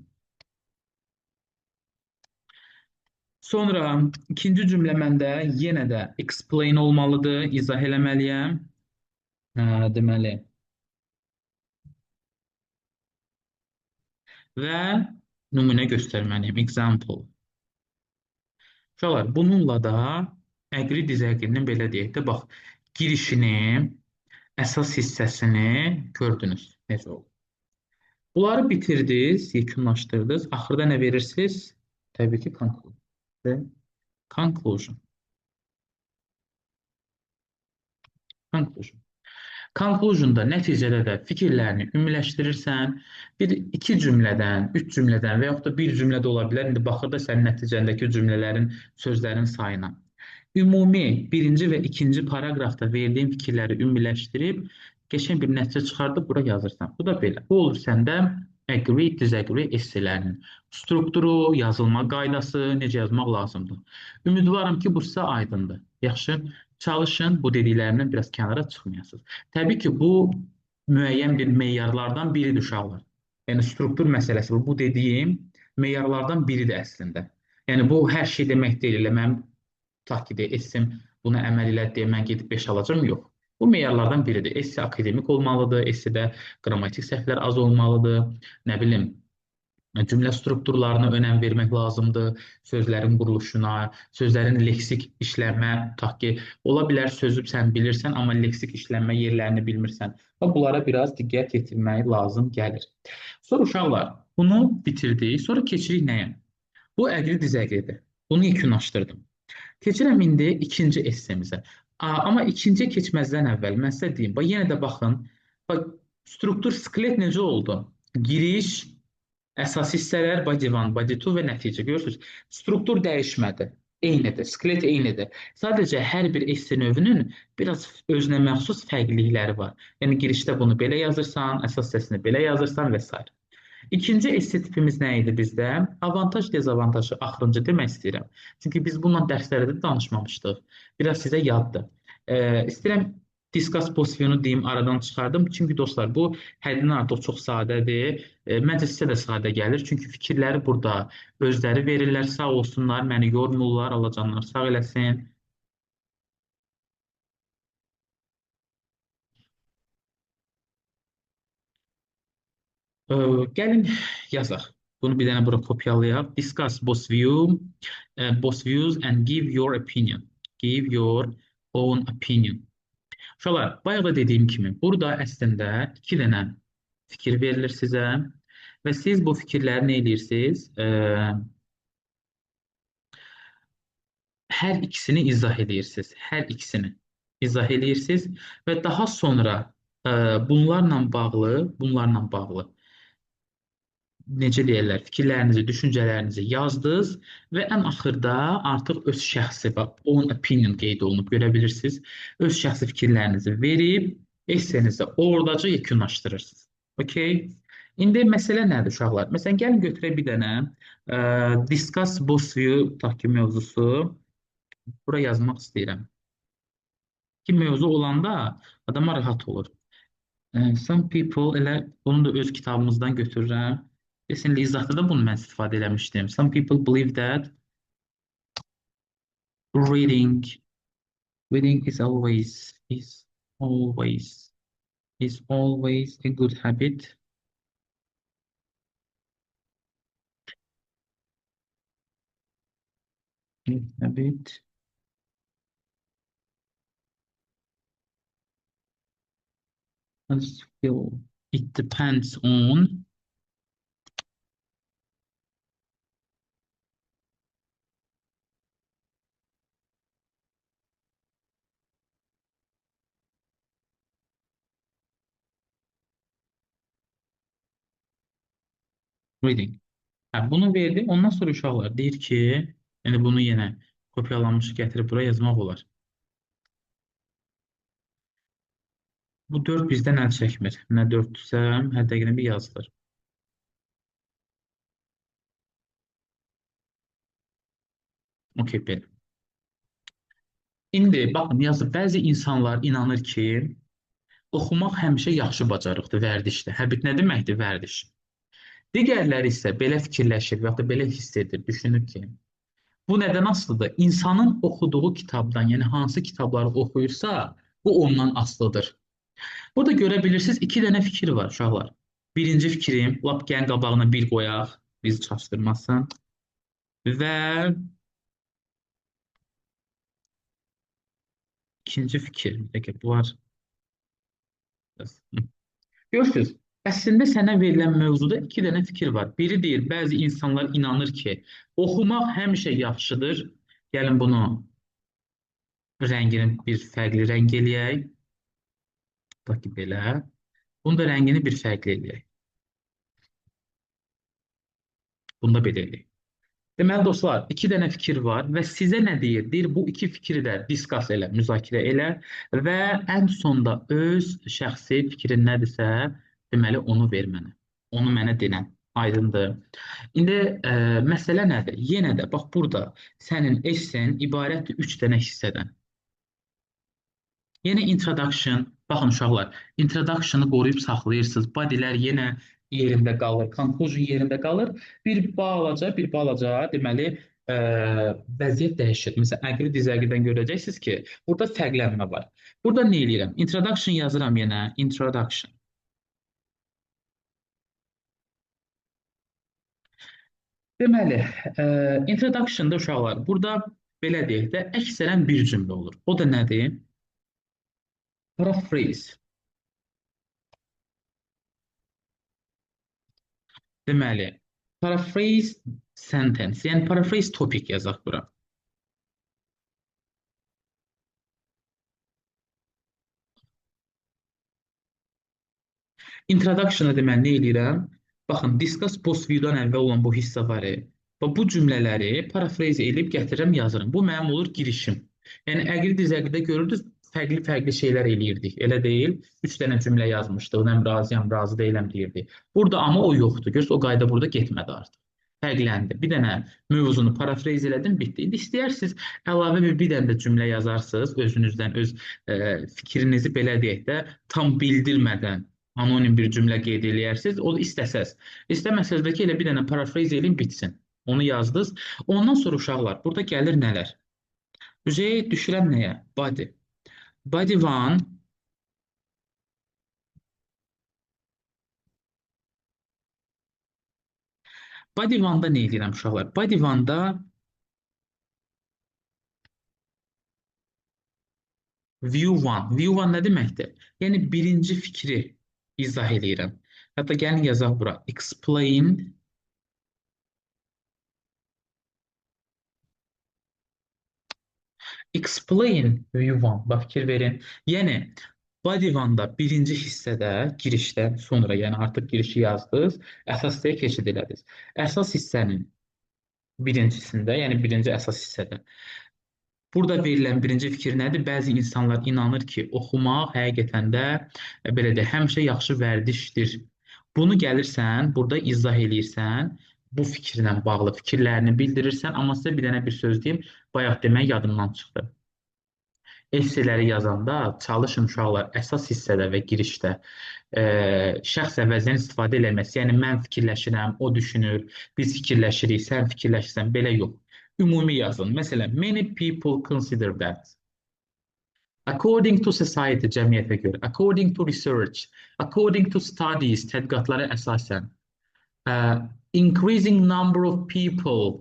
Sonra ikinci cümlə məndə yenə də explain olmalıdır, izah eləməliyəm. Deməli. Və nümunə göstərməliyim, example. Uşaqlar, bununla da əqli dizəqilinin belə deyək də, bax, girişini, əsas hissəsini gördünüz, necə olur. Bunları bitirdiniz, yekunlaşdırdınız. Axırda nə verirsiniz? Təbii ki, conclusion. Conclusion'da nəticədə də fikirlərini ümumiləşdirirsən, iki cümlədən, üç cümlədən və yaxud da bir cümlədə ola bilər. İndi baxır da sənin nəticəndəki cümlələrin, sözlərin sayına. Ümumi birinci və ikinci paraqrafda verdiyin fikirləri ümumiləşdirib, Geçən bir nəticə çıxardıb bura yazırsan. Bu da belə. Bu olur səndə agree, disagree esselərinin strukturu, yazılma qaydası, necə yazmaq lazımdır. Ümidvaram ki, bu sizə aydındır. Yaxşı, çalışın, bu dediklərimdən biraz kənara çıxmayasınız. Təbii ki, bu müəyyən bir meyarlardan biridir uşaqlar. Yəni struktur məsələsi bu. Bu dediyim meyarlardan biridir əslində. Yəni bu hər şey demək deyil. Elə mənim tutaq ki, essim buna əməl elə deyə mən gedib 5 alacağam, yox. Bu meyarlardan biridir. Esse akademik olmalıdır, essedə qrammatik səhvlər az olmalıdır, nə bilim, cümlə strukturlarına önəm vermək lazımdır, sözlərin quruluşuna, sözlərin leksik işlənmə, tutaq ki, ola bilər sözü sən bilirsən, amma leksik işlənmə yerlərini bilmirsən. Və bunlara biraz diqqət yetirmək lazım gəlir. Sonra uşaqlar, bunu bitirdik. Sonra keçirik nəyə? Bu əqli dizəqlidir. Bunu yekunlaşdırdım. Keçirəm indi ikinci essemizə. Amma ikinciyə keçməzdən əvvəl mən sizə deyim, bax yenə də baxın, bax struktur skelet necə oldu? Giriş, əsas hissələr, body 1, body 2 və nəticə. Görürsünüz, struktur dəyişmədi. Eynidir, skelet eynidir. Sadəcə hər bir esse növünün biraz özünə məxsus fərqlilikləri var. Yəni girişdə bunu belə yazırsan, əsas hissəsini belə yazırsan və s. İkinci esse tipimiz nə idi bizdə? Avantaj, dezavantajı axırıncı demək istəyirəm. Çünki biz bununla dərslərdə də danışmamışdıq. Biraz sizə yaddır. İstəyirəm discuss post view-nu deyim, aradan çıxardım. Çünki dostlar, bu həddindən artıq çox sadədir. Məncə sizə də sadə gəlir. Çünki fikirləri burada özləri verirlər, sağ olsunlar, məni yormurlar, Allah canlar sağ eləsin. Gəlin yazaq. Bunu bir dənə bura kopyalayaq. Discuss both both views and give your opinion. Give your own opinion. Uşaqlar, bayaq da dediyim kimi, burada əslində iki dənə fikir verilir sizə və siz bu fikirləri nə edirsiniz? Hər ikisini izah edirsiniz. Hər ikisini izah edirsiniz və daha sonra bunlarla bağlı necə deyirlər, fikirlərinizi, düşüncələrinizi yazdınız və ən axırda artıq öz şəxsi, own opinion qeyd olunub, görə bilirsiniz. Öz şəxsi fikirlərinizi verib, essenizi oradaca yekunlaşdırırsınız. Okay? İndi məsələ nədir uşaqlar? Məsələn, gəlin götürək bir dənə discuss both view tutaq ki, mövzusu. Bura yazmaq istəyirəm. Ki, mövzu olanda adama rahat olur. Some people, elə bunu da öz kitabımızdan götürürəm. Kesinlikle izahda da bunu mən istifadə eləmişdim. Some people believe that reading reading always is always a good habit. Good habit. It depends on reading. Bunu verdi. Ondan sonra uşaqlar deyir ki, yəni bunu yenə kopyalanmış gətirib buraya yazmaq olar. Bu 4 bizdən əl çəkmir. Nə 4-dürsə, həddəqələ bir yazılır. Okey, belə. İndi baxın, yazır. Bəzi insanlar inanır ki, oxumaq həmişə yaxşı bacarıqdır vərdişdə. Həbit nə deməkdir? Vərdiş. Digərləri isə belə fikirləşir və ya da belə hiss edir, düşünür ki, bu nədən asılıdır? İnsanın oxuduğu kitabdan, yəni hansı kitabları oxuyursa, bu ondan asılıdır. Burada görə bilirsiniz, iki dənə fikir var uşaqlar. Birinci fikrim, lap gəlin qabağına bir qoyaq, bizi çaşdırmasın. Və ikinci fikir, bir dəqiqə, bu var. Görürsünüz, əslində sənə verilən mövzuda iki dənə fikir var. Biri deyir, bəzi insanlar inanır ki, oxumaq həmişə yaxşıdır. Gəlin bunu rəngini bir fərqli rəng eləyək. Tutaq ki, belə. Bunu da rəngini bir fərqli eləyək. Bunu da belə eləyək. Deməli dostlar, iki dənə fikir var və sizə nə deyir? Deyir bu iki fikri də discuss elə, müzakirə elə və ən sonda öz şəxsi fikrin nədirsə, deməli onu ver mənə. Onu mənə denən. Aydındır. İndi məsələ nədir? Yenə də bax burada sənin essen ibarətdir 3 dənə hissədən. Yenə introduction, baxın uşaqlar, introduction'ı qoruyub saxlayırsınız. Bodylər yenə yerində qalır, conclusion yerində qalır. Bir balaca, deməli, ə, vəziyyət dəyişir. Məsələn, əqli dizəqidən görəcəksiniz ki, burada fərqlənmə var. Burada nə eləyirəm? Introduction yazıram yenə, introduction. Deməli, introduction-da uşaqlar, burada belə deyək də, əksərən bir cümlə olur. O da nədir? Paraphrase. Deməli, paraphrase sentence, yəni paraphrase topic yazaq bura. Introduction-a deməli nə eləyirəm? Baxın, discuss post view-dan əvvəl olan bu hissə var. Və bu cümlələri paraphrase edib gətirirəm, yazıram. Bu mənim olur girişim. Yəni əqli dizəqidə görürdünüz, fərqli-fərqli şeylər eləyirdik. Elə deyil? 3 dənə cümlə yazmışdıq. Həm razıyam, razı deyiləm deyirdik. Burada amma o yoxdur. Görürsüz, o qayda burada getmədi artıq. Fərqləndi. Bir dənə mövzunu parafrez elədim, bitdi. İndi istəyirsiniz əlavə bir dənə də cümlə yazarsınız özünüzdən, öz fikrinizi belə deyək də tam bildirmədən anonim bir cümlə qeyd eləyərsiniz, o istəsəz. İstəməsəz də ki, elə bir dənə parafrez eləyin, bitsin. Onu yazdınız. Ondan sonra uşaqlar, burada gəlir nələr? Düşürəm nəyə? Body. Body one. Body one-da nə edirəm uşaqlar? Body one-da view one. View one nə deməkdir? Yəni birinci fikri izah edirəm. Hətta gəlin yazaq bura. Explain view one. Bax fikir verin. Yəni body one-da birinci hissədə girişdən sonra, yəni artıq girişi yazdınız, əsas hissəyə keçid elədiniz. Əsas hissənin birincisində, yəni birinci əsas hissədə burada verilən birinci fikir nədir? Bəzi insanlar inanır ki, oxumaq həqiqətən də belə də həmişə yaxşı vərdişdir. Bunu gəlirsən, burada izah eləyirsən, bu fikirlə bağlı fikirlərini bildirirsən, amma sizə bir dənə bir söz deyim, bayaq demək yadımdan çıxdı. Esseləri yazanda çalışın uşaqlar əsas hissədə və girişdə şəxs əvəzindən istifadə eləməz. Yəni mən fikirləşirəm, o düşünür, biz fikirləşirik, sən fikirləşirsən, belə yox. Ümumi yazın. Məsələn, many people consider that. According to society, cəmiyyətə görə, according to research, according to studies, tədqiqatlara əsasən, increasing number of people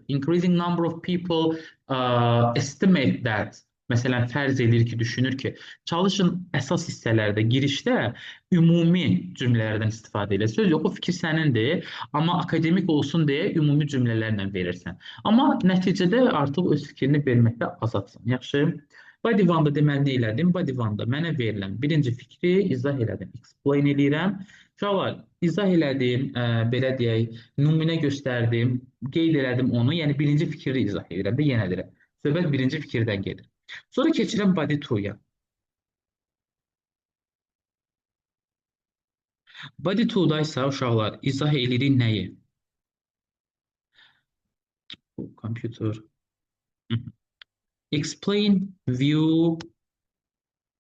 estimate that. Məsələn, fərz edir ki, düşünür ki, çalışın əsas hissələrdə, girişdə ümumi cümlələrdən istifadə elə. Söz yox, o fikir sənindir, amma akademik olsun deyə ümumi cümlələrlə verirsən. Amma nəticədə artıq öz fikrini verməkdə azadsan. Yaxşı. Body one-da deməli nə elədim? Body one-da mənə verilən birinci fikri izah elədim. Explain eləyirəm. Uşaqlar, izah elədim, belə deyək, nümunə göstərdim, qeyd elədim onu. Yəni birinci fikri izah edirəm də yenə deyirəm. Söhbət birinci fikirdən gedir. Sonra keçirəm body two-ya. Body two-da isə uşaqlar izah eləyirik nəyi? Computer. Explain view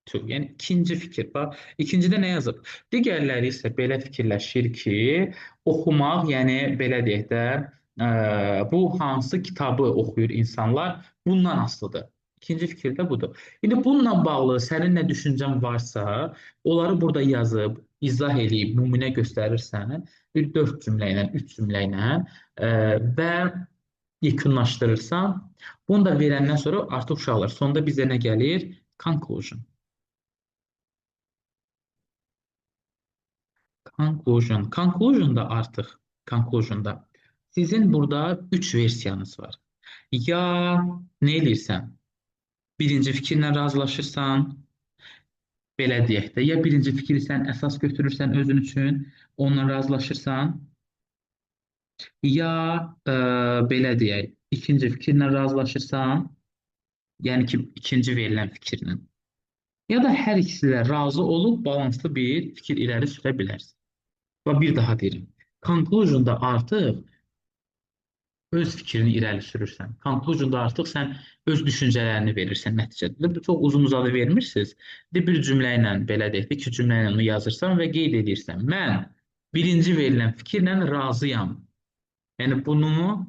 two. Yəni ikinci fikir. Bax, ikincidə nə yazıb? Digərləri isə belə fikirləşir ki, oxumaq, yəni belə deyək də, bu hansı kitabı oxuyur insanlar bundan asılıdır. İkinci fikir də budur. İndi bununla bağlı sənin nə düşüncən varsa, onları burada yazıb, izah eləyib, nümunə göstərirsən, 4 cümlə ilə, 3 cümlə ilə və yekunlaşdırırsan, bunu da verəndən sonra artıq uşaqlar, sonda bizə nə gəlir? Conclusion. Conclusion'da artıq, conclusion'da sizin burada 3 versiyanız var. Ya nə eləyirsən? Birinci fikirlə razılaşırsan, belə deyək də, ya birinci fikri sən əsas götürürsən özün üçün, onunla razılaşırsan, Ya belə deyək, ikinci fikirlə razılaşırsan, yəni ki, ikinci verilən fikirlə, ya da hər ikisi ilə razı olub balanslı bir fikir irəli sürə bilərsən. Və bir daha deyirəm, conclusionda artıq öz fikrini irəli sürürsən. Conclusionda artıq sən öz düşüncələrini verirsən nəticədə. Bu çox uzun-uzadı vermirsiniz. Bir cümlə ilə belə deyək, iki cümlə ilə onu yazırsan və qeyd edirsən. Mən birinci verilən fikirlə razıyam. Yəni bunu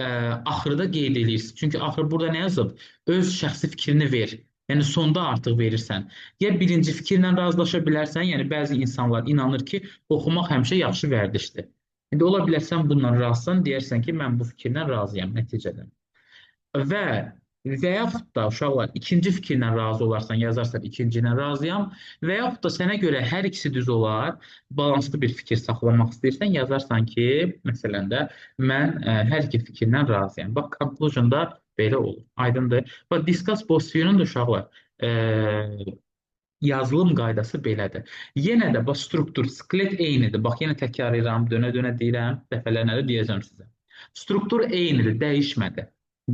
axırda qeyd edirsən. Çünki axır burada nə yazıb? Öz şəxsi fikrini ver. Yəni sonda artıq verirsən. Ya birinci fikirlə razılaşa bilərsən, yəni bəzi insanlar inanır ki, oxumaq həmişə yaxşı vərdişdir. İndi ola bilər sən bununla razısan, deyərsən ki, mən bu fikirlə razıyam nəticədə. Və və yaxud da uşaqlar ikinci fikirlə razı olarsan, yazarsan ikinci ilə razıyam və yaxud da sənə görə hər ikisi düz olar, balanslı bir fikir saxlamaq istəyirsən, yazarsan ki, məsələn də mən hər iki fikirlə razıyam. Bax, conclusion-da belə olur. Aydındır. Bax, discuss both view-nun da uşaqlar yazılım qaydası belədir. Yenə də bax struktur, skelet eynidir. Bax yenə təkrar edirəm, dönə-dönə deyirəm, dəfələrlə də deyəcəm sizə. Struktur eynidir, dəyişmədi.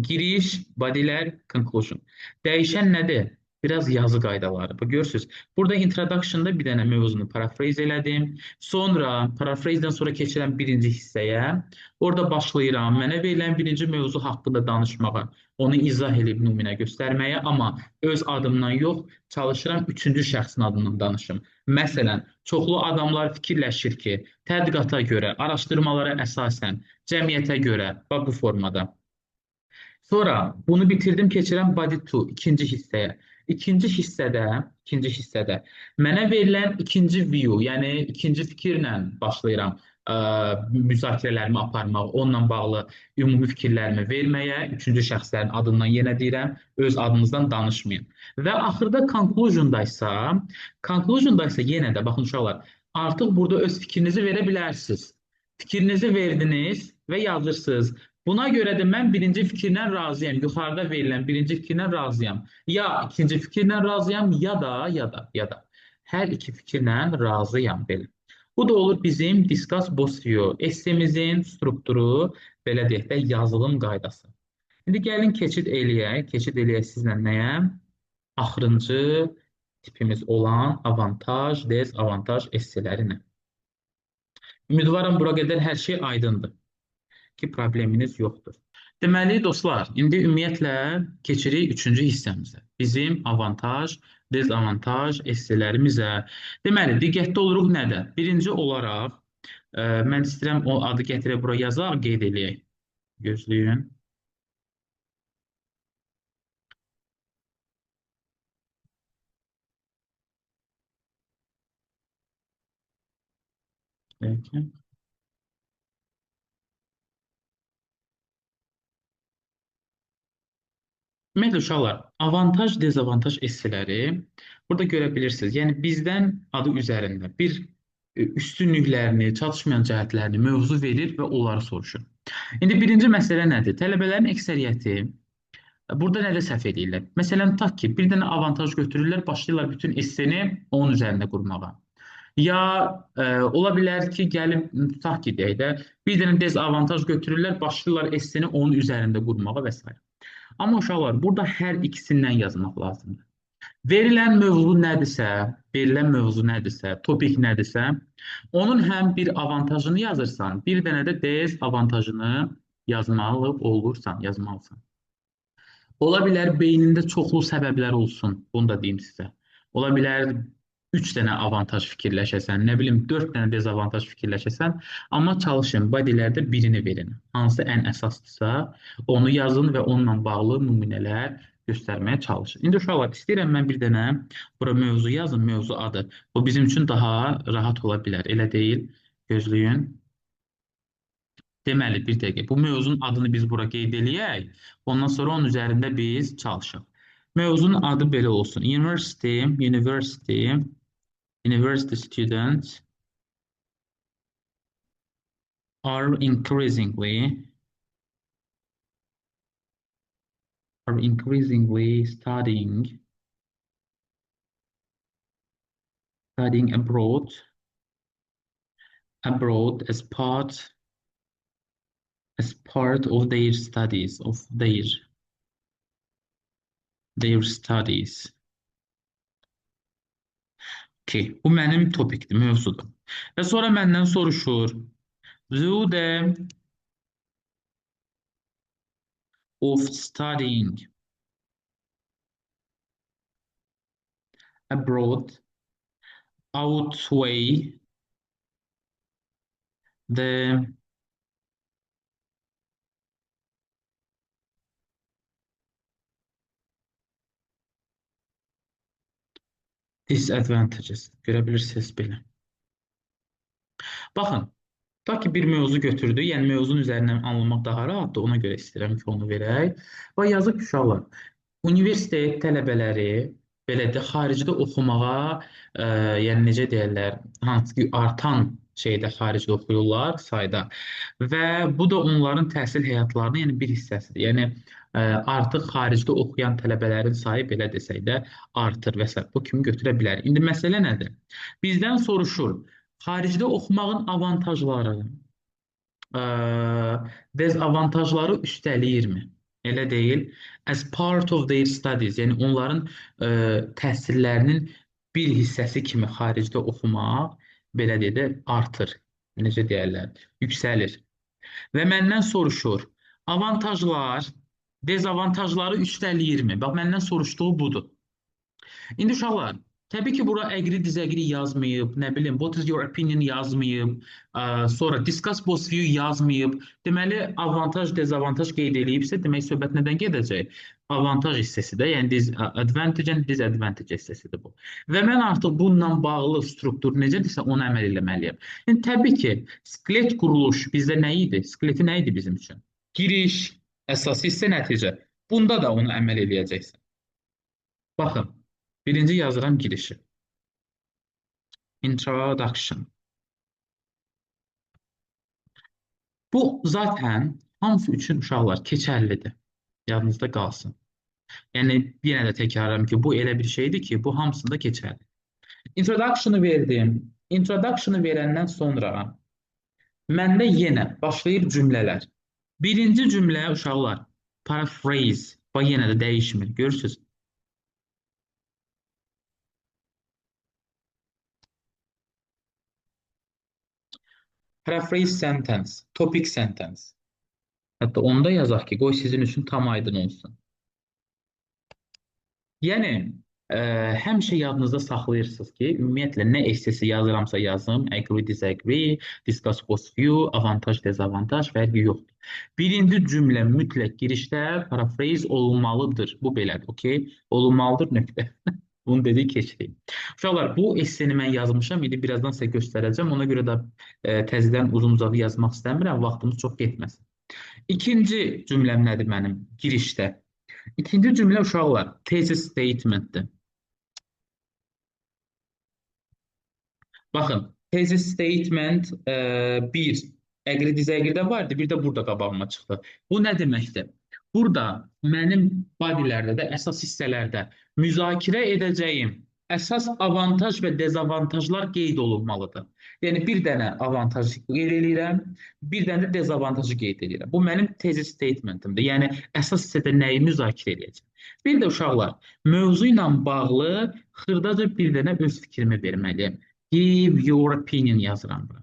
Giriş, bodylər, conclusion. Dəyişən nədir? Biraz yazı qaydaları. Bax görürsüz. Burada introduction-da bir dənə mövzunu parafraze elədim. Sonra parafraze-dən sonra keçirəm birinci hissəyə. Orada başlayıram mənə verilən birinci mövzu haqqında danışmağa. Onu izah edib nümunə göstərməyə, amma öz adımdan yox, çalışıram üçüncü şəxsin adından danışım. Məsələn, çoxlu adamlar fikirləşir ki, tədqiqata görə, araşdırmalara əsasən, cəmiyyətə görə, bax bu formada. Sonra bunu bitirdim, keçirəm body 2, ikinci hissəyə. İkinci hissədə mənə verilən ikinci view, yəni ikinci fikirlə başlayıram müzakirələrimi aparmaq, onunla bağlı ümumi fikirlərimi verməyə, üçüncü şəxslərin adından yenə deyirəm, öz adınızdan danışmayın. Və axırda conclusion-da isə yenə də baxın uşaqlar, artıq burada öz fikrinizi verə bilərsiniz. Fikrinizi verdiniz və yazırsınız. Buna görə də mən birinci fikirlə razıyam. Yuxarıda verilən birinci fikirlə razıyam. Ya ikinci fikirlə razıyam, ya da. Hər iki fikirlə razıyam belə. Bu da olur bizim discuss both view. Essemizin strukturu, belə deyək də, yazılım qaydası. İndi gəlin keçid eləyək. Keçid eləyək sizlə nəyə? Axırıncı tipimiz olan avantaj, dezavantaj essələrinə. Ümidvaram bura qədər hər şey aydındır ki, probleminiz yoxdur. Deməli, dostlar, indi ümumiyyətlə keçirik üçüncü hissəmizə. Bizim avantaj, dezavantaj essələrimizə. Deməli, diqqətli oluruq nədə? Birinci olaraq, mən istəyirəm o adı gətirək bura yazaq, qeyd eləyək. Gözləyin. Peki. Ümumiyyətlə uşaqlar, avantaj, dezavantaj esseləri burada görə bilirsiniz. Yəni bizdən adı üzərində bir üstünlüklərini, çatışmayan cəhətlərini mövzu verir və onları soruşur. İndi birinci məsələ nədir? Tələbələrin əksəriyyəti burada nədə səhv edirlər? Məsələn, tutaq ki, bir dənə avantaj götürürlər, başlayırlar bütün esseni onun üzərində qurmağa. Ya ola bilər ki, gəlin tutaq ki, deyək də, bir dənə dezavantaj götürürlər, başlayırlar esseni onun üzərində qurmağa və s. Amma uşaqlar, burada hər ikisindən yazmaq lazımdır. Verilən mövzu nədirsə, topik nədirsə, onun həm bir avantajını yazırsan, bir dənə də dezavantajını yazmalısan. Ola bilər beynində çoxlu səbəblər olsun, bunu da deyim sizə. Ola bilər 3 dənə avantaj fikirləşəsən, nə bilim 4 dənə dezavantaj fikirləşəsən, amma çalışın, bodylərdə birini verin. Hansı ən əsaslısa, onu yazın və onunla bağlı nümunələr göstərməyə çalışın. İndi uşaqlar, istəyirəm mən bir dənə bura mövzu yazın, mövzu adı. Bu bizim üçün daha rahat ola bilər, elə deyil? Gözləyin. Deməli, bir dəqiqə. Bu mövzunun adını biz bura qeyd eləyək. Ondan sonra onun üzərində biz çalışaq. Mövzunun adı belə olsun. University students are increasingly studying abroad as part as part of their studies, of their studies. Okay, bu mənim topikdir, mövzudur. Və sonra məndən soruşur, do the of studying abroad outweigh the disadvantages. Görə bilirsiniz belə. Baxın, ta ki bir mövzu götürdü, yəni mövzunun üzərindən anlamaq daha rahatdır, ona görə istəyirəm ki, onu verək. Və yazıq ki, uşaqlar, universitet tələbələri belə də xaricdə oxumağa, yəni necə deyirlər, hansı ki artan şeydə xaricdə oxuyurlar sayda və bu da onların təhsil həyatlarının yəni bir hissəsidir. Yəni artıq xaricdə oxuyan tələbələrin sayı belə desək də artır və s. bu kimi götürə bilər. İndi məsələ nədir? Bizdən soruşur, xaricdə oxumağın avantajları dezavantajları üstəliyirmi? Elə deyil. As part of their studies, yəni onların təhsillərinin bir hissəsi kimi xaricdə oxumaq belə deyə də artır. Necə deyərlər? Yüksəlir. Və məndən soruşur, avantajlar dezavantajları üstəliyirmi? Bax, məndən soruşduğu budur. İndi uşaqlar, təbii ki, bura agree, disagree yazmayıb, nə bilim, what is your opinion yazmayıb, sonra discuss both view yazmayıb. Deməli, avantaj, dezavantaj qeyd edilibsə, demək söhbət nədən gedəcək? Avantaj hissəsidir, yəni advantage and disadvantage hissəsidir bu. Və mən artıq bununla bağlı struktur necədirsə onu əməl eləməliyəm. Yəni, təbii ki, skelet quruluş bizdə nə idi? Skeleti nə idi bizim üçün? Giriş, əsas hissə, nəticə. Bunda da onu əməl eləyəcəksən. Baxın. Birinci yazıram girişi. Introduction. Bu zaten hamısı üçün uşaqlar keçərlidir. Yadınızda qalsın. Yəni yenə də təkrarlayıram ki, bu elə bir şeydir ki, bu hamısında keçərli. Introduction'ı verdim. Introduction'ı verəndən sonra məndə yenə başlayır cümlələr. Birinci cümlə uşaqlar paraphrase. Bax yenə də dəyişmir. Görürsünüz? Paraphrase sentence, topic sentence. Hətta onda yazaq ki, qoy sizin üçün tam aydın olsun. Yəni, həmişə yadınızda saxlayırsınız ki, ümumiyyətlə nə essesi yazıramsa yazım, agree, disagree, discuss both view, avantaj, dezavantaj fərqi yoxdur. Birinci cümlə mütləq girişdə paraphrase olunmalıdır. Bu belədir, okey? Olunmalıdır, nöqtə. Bunu dedik, keçdik. Uşaqlar, bu esseni mən yazmışam, indi birazdan sizə göstərəcəm. Ona görə də təzədən uzun-uzadı yazmaq istəmirəm, vaxtımız çox getməsin. İkinci cümləm nədir mənim girişdə? İkinci cümlə uşaqlar, thesis statementdir. Baxın, thesis statement bir, agree disagree-də vardı, bir də burada qabağıma çıxdı. Bu nə deməkdir? Burada mənim bodylərdə də, əsas hissələrdə müzakirə edəcəyim əsas avantaj və dezavantajlar qeyd olunmalıdır. Yəni, bir dənə avantajı qeyd edirəm, bir dənə də dezavantajı qeyd edirəm. Bu mənim thesis statementimdir. Yəni, əsas hissədə nəyi müzakirə edəcəm. Bir də uşaqlar, mövzu ilə bağlı xırdaca bir dənə öz fikrimi verməliyəm. Give your opinion yazıram bura.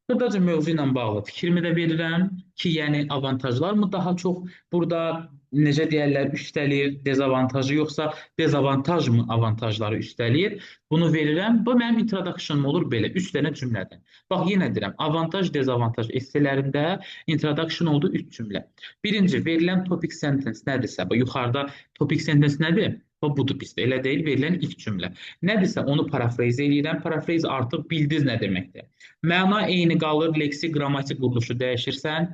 Xırdaca mövzu ilə bağlı fikrimi də verirəm ki, yəni avantajlar mı daha çox burada necə deyərlər üstəlir, dezavantajı yoxsa dezavantaj mı avantajları üstəlir? Bunu verirəm. Bu mənim introduction olur belə 3 dənə cümlədən. Bax yenə deyirəm, avantaj, dezavantaj esselərində introduction oldu 3 cümlə. Birinci verilən topic sentence nədirsə, bax yuxarıda topic sentence nədir? Budur bizdə. Elə deyil, verilən ilk cümlə. Nədirsə onu parafraze edirəm. Parafraze artıq bildiniz nə deməkdir. Məna eyni qalır, leksik, qrammatik quruluşu dəyişirsən.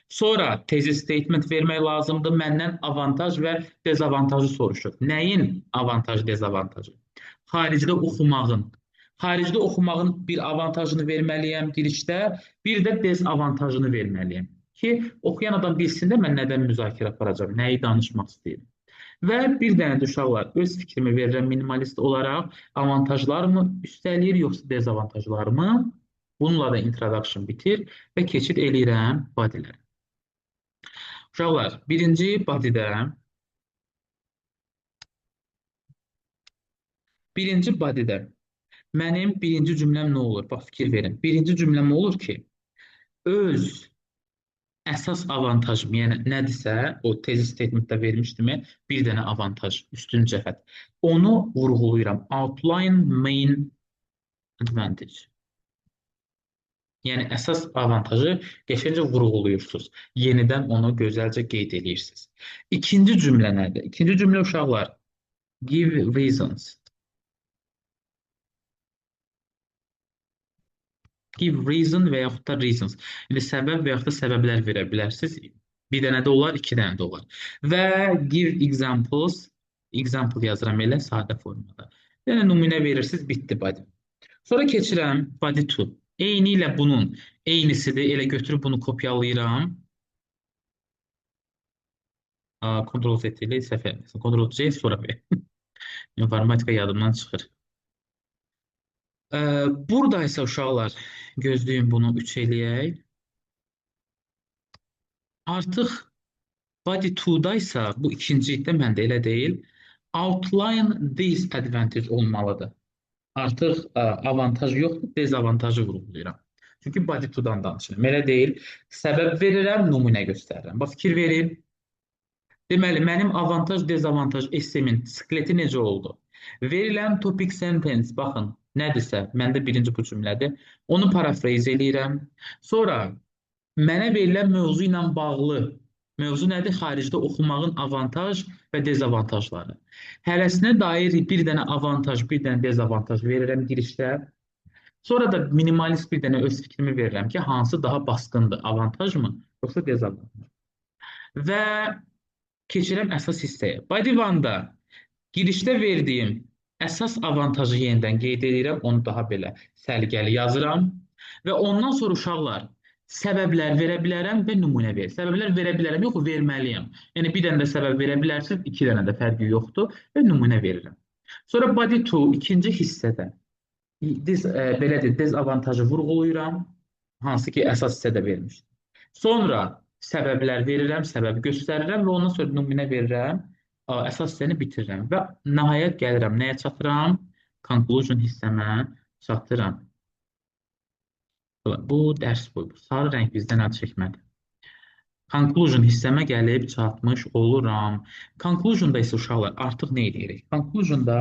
Sonra thesis statement vermək lazımdır. Məndən avantaj və dezavantajı soruşur. Nəyin avantaj, dezavantajı? Xaricdə oxumağın. Xaricdə oxumağın bir avantajını verməliyəm girişdə, bir də dezavantajını verməliyəm. Ki, oxuyan adam bilsin də mən nədən müzakirə aparacağım, nəyi danışmaq istəyirəm. Və bir dənə də uşaqlar, öz fikrimi verirəm minimalist olaraq, avantajlar mı üstəliyir, yoxsa dezavantajlar mı? Bununla da introduction bitir və keçid eləyirəm bodylərə. Uşaqlar, birinci bodydə mənim birinci cümləm nə olur? Bax, fikir verin. Birinci cümləm olur ki, öz əsas avantajım, yəni nədirsə, o tezis statementdə vermişdim, bir dənə avantaj, üstün cəhət. Onu vurğulayıram. Outline main advantage. Yəni əsas avantajı qəşəngcə vurğulayırsınız. Yenidən onu gözəlcə qeyd edirsiniz. İkinci cümlə nədir? İkinci cümlə uşaqlar, give reasons. Give reason və yaxud da reasons. Yəni səbəb və yaxud da səbəblər verə bilərsiniz. Bir dənə də olar, iki dənə də olar. Və give examples. Example yazıram elə sadə formada. Yəni nümunə verirsiniz, bitdi body. Sonra keçirəm body 2. Eyni ilə bunun eynisidir. Elə götürüb bunu kopyalayıram. Ctrl-Z ilə səhv etməsin. Ctrl-C sonra ver. İnformatika yadımdan çıxır. Burada isə uşaqlar, gözləyin bunu 3 eləyək. Artıq body 2-da isə, bu ikincilikdə məndə elə deyil, outline disadvantage olmalıdır. Artıq avantaj yoxdur, dezavantajı vurğulayıram. Çünki body 2-dan danışıram. Elə deyil, səbəb verirəm, nümunə göstərirəm. Bax, fikir verin. Deməli, mənim avantaj, dezavantaj essemin skeleti necə oldu? Verilən topic sentence, baxın, nədirsə, məndə birinci bu cümlədir. Onu parafrez eləyirəm. Sonra mənə verilən mövzu ilə bağlı, mövzu nədir? Xaricdə oxumağın avantaj və dezavantajları. Hərəsinə dair bir dənə avantaj, bir dənə dezavantaj verirəm girişdə. Sonra da minimalist bir dənə öz fikrimi verirəm ki, hansı daha basqındır, avantaj mı, yoxsa dezavantaj? Və keçirəm əsas hissəyə. Body 1-da girişdə verdiyim əsas avantajı yenidən qeyd edirəm, onu daha belə səliqəli yazıram və ondan sonra uşaqlar səbəblər verə bilərəm və nümunə verir. Səbəblər verə bilərəm, yox, verməliyəm. Yəni bir dənə də səbəb verə bilərsiniz, iki dənə də fərqi yoxdur və nümunə verirəm. Sonra body 2 ikinci hissədə belədir, dezavantajı vurğulayıram, hansı ki əsas hissədə vermişdim. Sonra səbəblər verirəm, səbəbi göstərirəm və ondan sonra nümunə verirəm, əsas hissəni bitirirəm və nəhayət gəlirəm, nəyə çatıram? Conclusion hissəmə çatıram. Bu dərs boyu, sarı rəng bizdən əl çəkmədi. Conclusion hissəmə gəlib çatmış oluram. Conclusionda isə uşaqlar artıq nə edirik? Conclusionda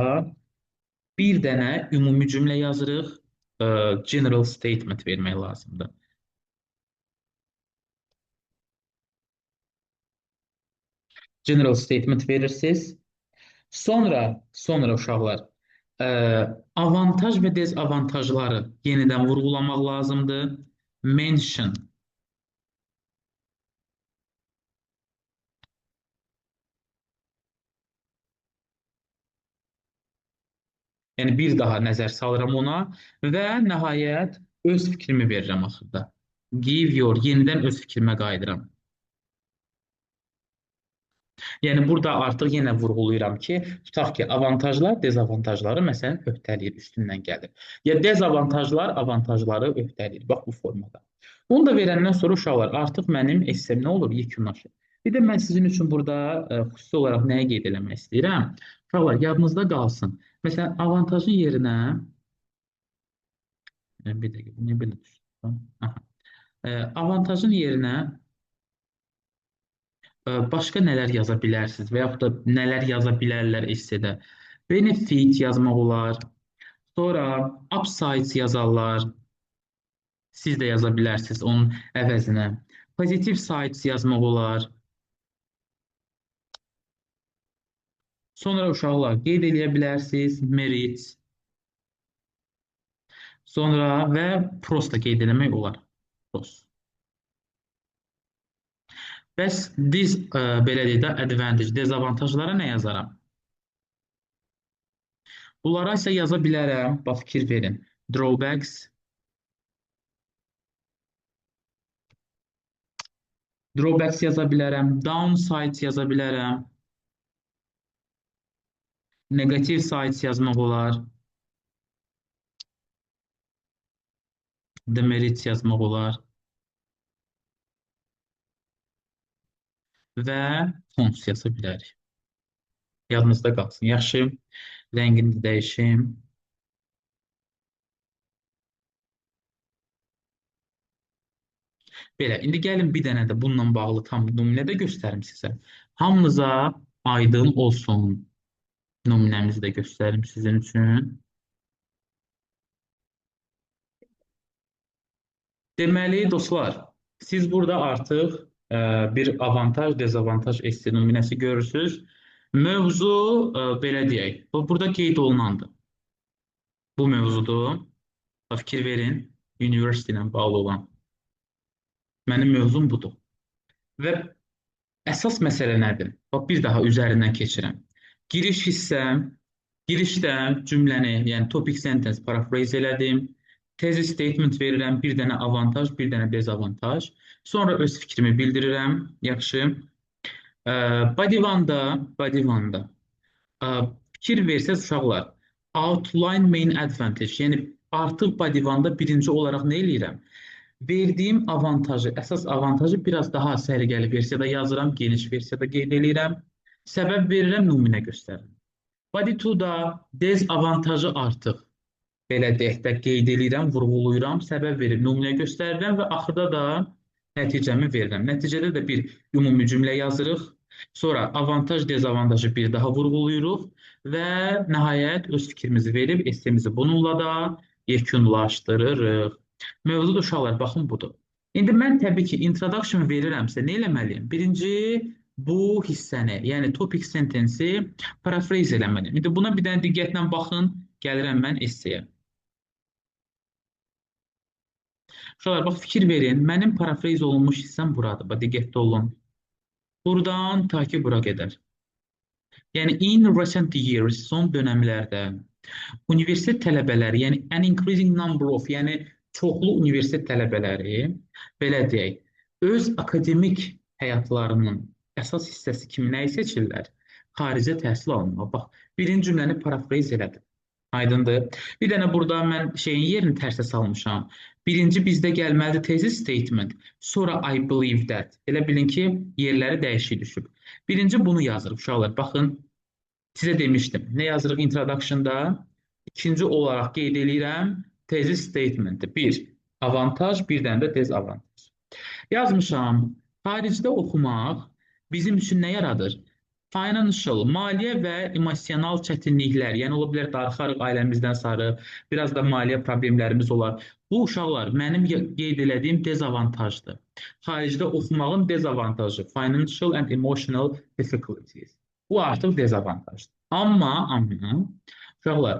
bir dənə ümumi cümlə yazırıq, general statement vermək lazımdır. General statement verirsiniz. Sonra uşaqlar, avantaj və dezavantajları yenidən vurğulamaq lazımdır. Mention. Yəni bir daha nəzər salıram ona və nəhayət öz fikrimi verirəm axırda. Give your, yenidən öz fikrimə qayıdıram. Yəni burada artıq yenə vurğulayıram ki, tutaq ki, avantajlar dezavantajları məsələn öhdələyir, üstündən gəlir. Ya dezavantajlar avantajları öhdələyir. Bax bu formada. Bunu da verəndən sonra uşaqlar artıq mənim essem nə olur? Yekunlaşır. Bir də mən sizin üçün burada xüsusi olaraq nəyə qeyd eləmək istəyirəm? Uşaqlar yadınızda qalsın. Məsələn, avantajın yerinə bir dəqiqə, bu niyə belə düşdü? Avantajın yerinə başqa nələr yaza bilərsiniz və yaxud da nələr yaza bilərlər essedə? Benefit yazmaq olar. Sonra upsides yazarlar. Siz də yaza bilərsiniz onun əvəzinə. Positive sides yazmaq olar. Sonra uşaqlar qeyd eləyə bilərsiniz. Merit. Sonra və pros da qeyd eləmək olar. Pros. Bəs belə deyək də, advantage, dezavantajlara nə yazaram? Bunlara isə yaza bilərəm, bax fikir verin. Drawbacks, yaza bilərəm, downsides yaza bilərəm, negative sides yazmaq olar. demerit yazmaq olar və fonts yaza bilərik. Yadınızda qalsın. Yaxşı, rəngini də dəyişim. Belə, indi gəlin bir dənə də bununla bağlı tam nümunə də göstərim sizə. Hamınıza aydın olsun. Nümunəmizi də göstərim sizin üçün. Deməli, dostlar, siz burada artıq bir avantaj, dezavantaj esse nümunəsi görürsünüz. Mövzu belə deyək, burada qeyd olunandır. Bu mövzudur. Fikir verin, üniversite ilə bağlı olan. Mənim mövzum budur. Və əsas məsələ nədir? Bax, bir daha üzərindən keçirəm. Giriş hissəm, girişdə cümləni, yəni topic sentence paraphrase elədim. Tezi statement verirəm, bir dənə avantaj, bir dənə dezavantaj. Sonra öz fikrimi bildirirəm, yaxşı. Body one-da fikir versəz uşaqlar, outline main advantage, yəni artıq body one-da birinci olaraq nə eləyirəm? Verdiyim avantajı, əsas avantajı biraz daha səliqəli versiyada yazıram, geniş versiyada qeyd edirəm. Səbəb verirəm, nümunə göstərirəm. Body 2-da dezavantajı artıq belə deyək də qeyd edirəm, vurğulayıram, səbəb verib nümunə göstərirəm və axırda da nəticəmi verirəm. Nəticədə də bir ümumi cümlə yazırıq. Sonra avantaj, dezavantajı bir daha vurğulayırıq və nəhayət öz fikrimizi verib essemizi bununla da yekunlaşdırırıq. Mövzud uşaqlar, baxın budur. İndi mən təbii ki, introduction verirəmsə nə eləməliyim? Birinci, bu hissəni, yəni topic sentence-i paraphrase eləməliyim. İndi buna bir dənə diqqətlə baxın, gəlirəm mən esseyə. Uşaqlar, bax, fikir verin, mənim paraphrase olunmuş hissəm buradır. Bax, diqqətli olun. Buradan ta ki, bura qədər. Yəni, in recent years, son dönəmlərdə universitet tələbələri, yəni an increasing number of, yəni çoxlu universitet tələbələri, belə deyək, öz akademik həyatlarının əsas hissəsi kimi nəyi seçirlər? Xaricə təhsil almaq. Bax, birinci cümləni paraphrase elədim. Aydındır. Bir dənə burada mən şeyin yerini tərsə salmışam. Birinci bizdə gəlməlidir tezi statement. Sonra I believe that. Elə bilin ki, yerləri dəyişik düşüb. Birinci bunu yazırıq uşaqlar. Baxın, sizə demişdim. Nə yazırıq introduction-da? İkinci olaraq qeyd edirəm tezi statement-i. Bir, avantaj, bir dənə də dezavantaj. Yazmışam, xaricdə oxumaq bizim üçün nə yaradır? Financial, maliyyə və emosional çətinliklər, yəni ola bilər darıxarıq ailəmizdən sarı, biraz da maliyyə problemlərimiz olar. Bu uşaqlar mənim qeyd elədiyim dezavantajdır. Xaricdə oxumağın dezavantajı, financial and emotional difficulties. Bu artıq dezavantajdır. Amma uşaqlar,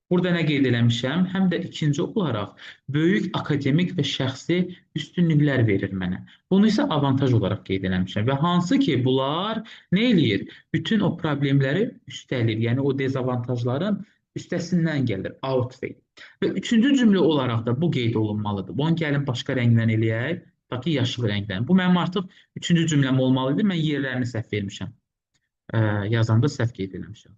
burada nə qeyd eləmişəm? Həm də ikinci olaraq böyük akademik və şəxsi üstünlüklər verir mənə. Bunu isə avantaj olaraq qeyd eləmişəm. Və hansı ki, bunlar nə eləyir? Bütün o problemləri üstəlir. Yəni, o dezavantajların üstəsindən gəlir. Outweigh. Və üçüncü cümlə olaraq da bu qeyd olunmalıdır. Bunu gəlin başqa rəngdən eləyək. Ta ki, yaşıl rəngdən. Bu mənim artıq üçüncü cümləm olmalıdır. Mən yerlərini səhv vermişəm. Yazanda səhv qeyd eləmişəm.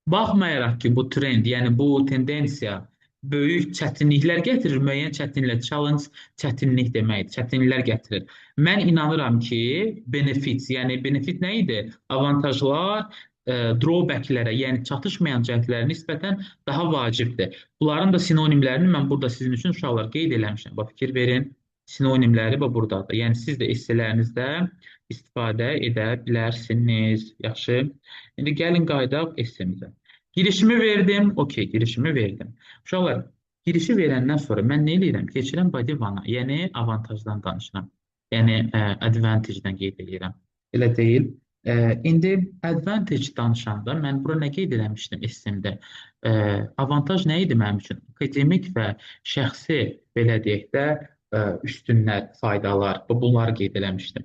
Baxmayaraq ki, bu trend, yəni bu tendensiya böyük çətinliklər gətirir, müəyyən çətinliklər, challenge çətinlik deməkdir, çətinliklər gətirir. Mən inanıram ki, benefits, yəni benefit nə idi? Avantajlar drawbacklərə, yəni çatışmayan cəhətlərə nisbətən daha vacibdir. Bunların da sinonimlərini mən burada sizin üçün uşaqlar qeyd eləmişəm. Bax, fikir verin, sinonimləri buradadır. Yəni siz də essələrinizdə istifadə edə bilərsiniz. Yaxşı. İndi gəlin qayıdaq essemizə. Girişimi verdim. Okey, girişimi verdim. Uşaqlar, girişi verəndən sonra mən nə edirəm? Keçirəm body one-a, yəni avantajdan danışıram. Yəni advantage-dən qeyd edirəm. Elə deyil. İndi advantage danışanda mən bura nə qeyd eləmişdim essemdə? Avantaj nə idi mənim üçün? Akademik və şəxsi, belə deyək də, üstünlər, faydalar, bunları qeyd eləmişdim.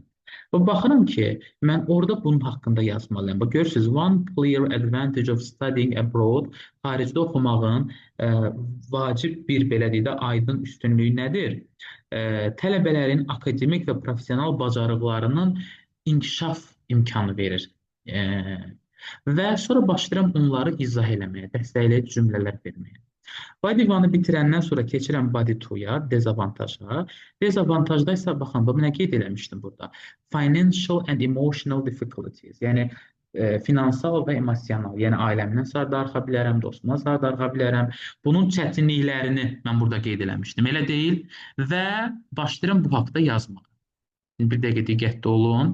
Və baxıram ki, mən orada bunun haqqında yazmalıyım. Görürsünüz, one clear advantage of studying abroad, xaricdə oxumağın vacib bir, belə deyək də, aydın üstünlüyü nədir? Tələbələrin akademik və profesional bacarıqlarının inkişaf imkanı verir. Və sonra başlayıram onları izah eləməyə, dəstəkləyici cümlələr verməyə. Body 1-ı bitirəndən sonra keçirəm Body 2-ya, dezavantaja. Dezavantajda isə baxın, bu nə qeyd eləmişdim burada? Financial and emotional difficulties. Yəni finansal və emosional, yəni ailəmdən sonra darıxa bilərəm, dostumdan sonra darıxa bilərəm. Bunun çətinliklərini mən burada qeyd eləmişdim. Elə deyil və başlayıram bu haqda yazmağa. Bir dəqiqə diqqətli olun.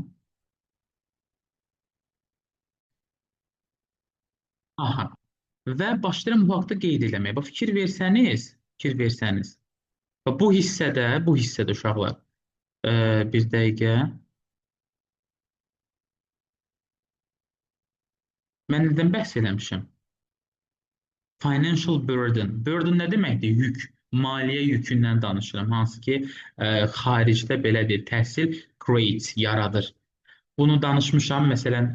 Aha. Və başlayıram bu haqda qeyd eləməyə. Bax, fikir versəniz, bax, bu hissədə uşaqlar, bir dəqiqə, mən nədən bəhs eləmişəm? Financial burden. Burden nə deməkdir? Yük. Maliyyə yükündən danışıram. Hansı ki, xaricdə belə deyil, təhsil create, yaradır. Bunu danışmışam. Məsələn,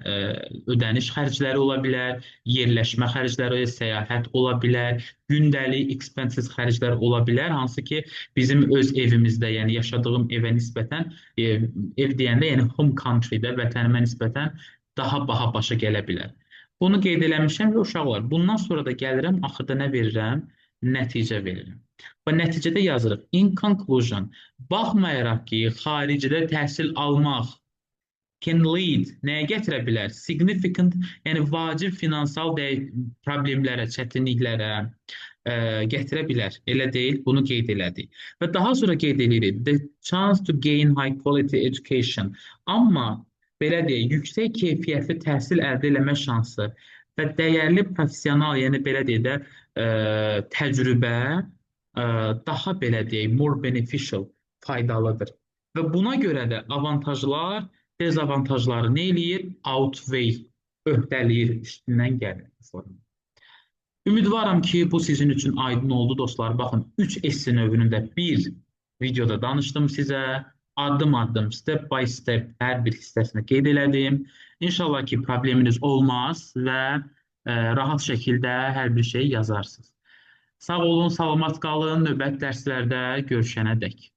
ödəniş xərcləri ola bilər, yerləşmə xərcləri, səyahət ola bilər, gündəlik expenses xərclər ola bilər. Hansı ki, bizim öz evimizdə, yəni yaşadığım evə nisbətən, ev deyəndə, yəni home country-də, vətənimə nisbətən daha baha başa gələ bilər. Bunu qeyd eləmişəm və uşaqlar, bundan sonra da gəlirəm, axırda nə verirəm? Nəticə verirəm. Və nəticədə yazırıq. In conclusion, baxmayaraq ki, xaricdə təhsil almaq can lead nəyə gətirə bilər? Significant, yəni vacib finansal problemlərə, çətinliklərə gətirə bilər. Elə deyil, bunu qeyd elədik. Və daha sonra qeyd edirik, the chance to gain high quality education. Amma belə deyək, yüksək keyfiyyətli təhsil əldə etmə şansı və dəyərli professional, yəni belə deyək də, təcrübə daha belə deyək, more beneficial, faydalıdır. Və buna görə də avantajlar dezavantajları nə eləyir? Outweigh, öhdələyir, üstündən gəlir. Ümidvaram ki, bu sizin üçün aydın oldu dostlar. Baxın, 3 esse növünündə bir videoda danışdım sizə. Addım-addım, step by step hər bir hissəsini qeyd elədim. İnşallah ki, probleminiz olmaz və rahat şəkildə hər bir şey yazarsınız. Sağ olun, salamat qalın. Növbəti dərslərdə görüşənə dək.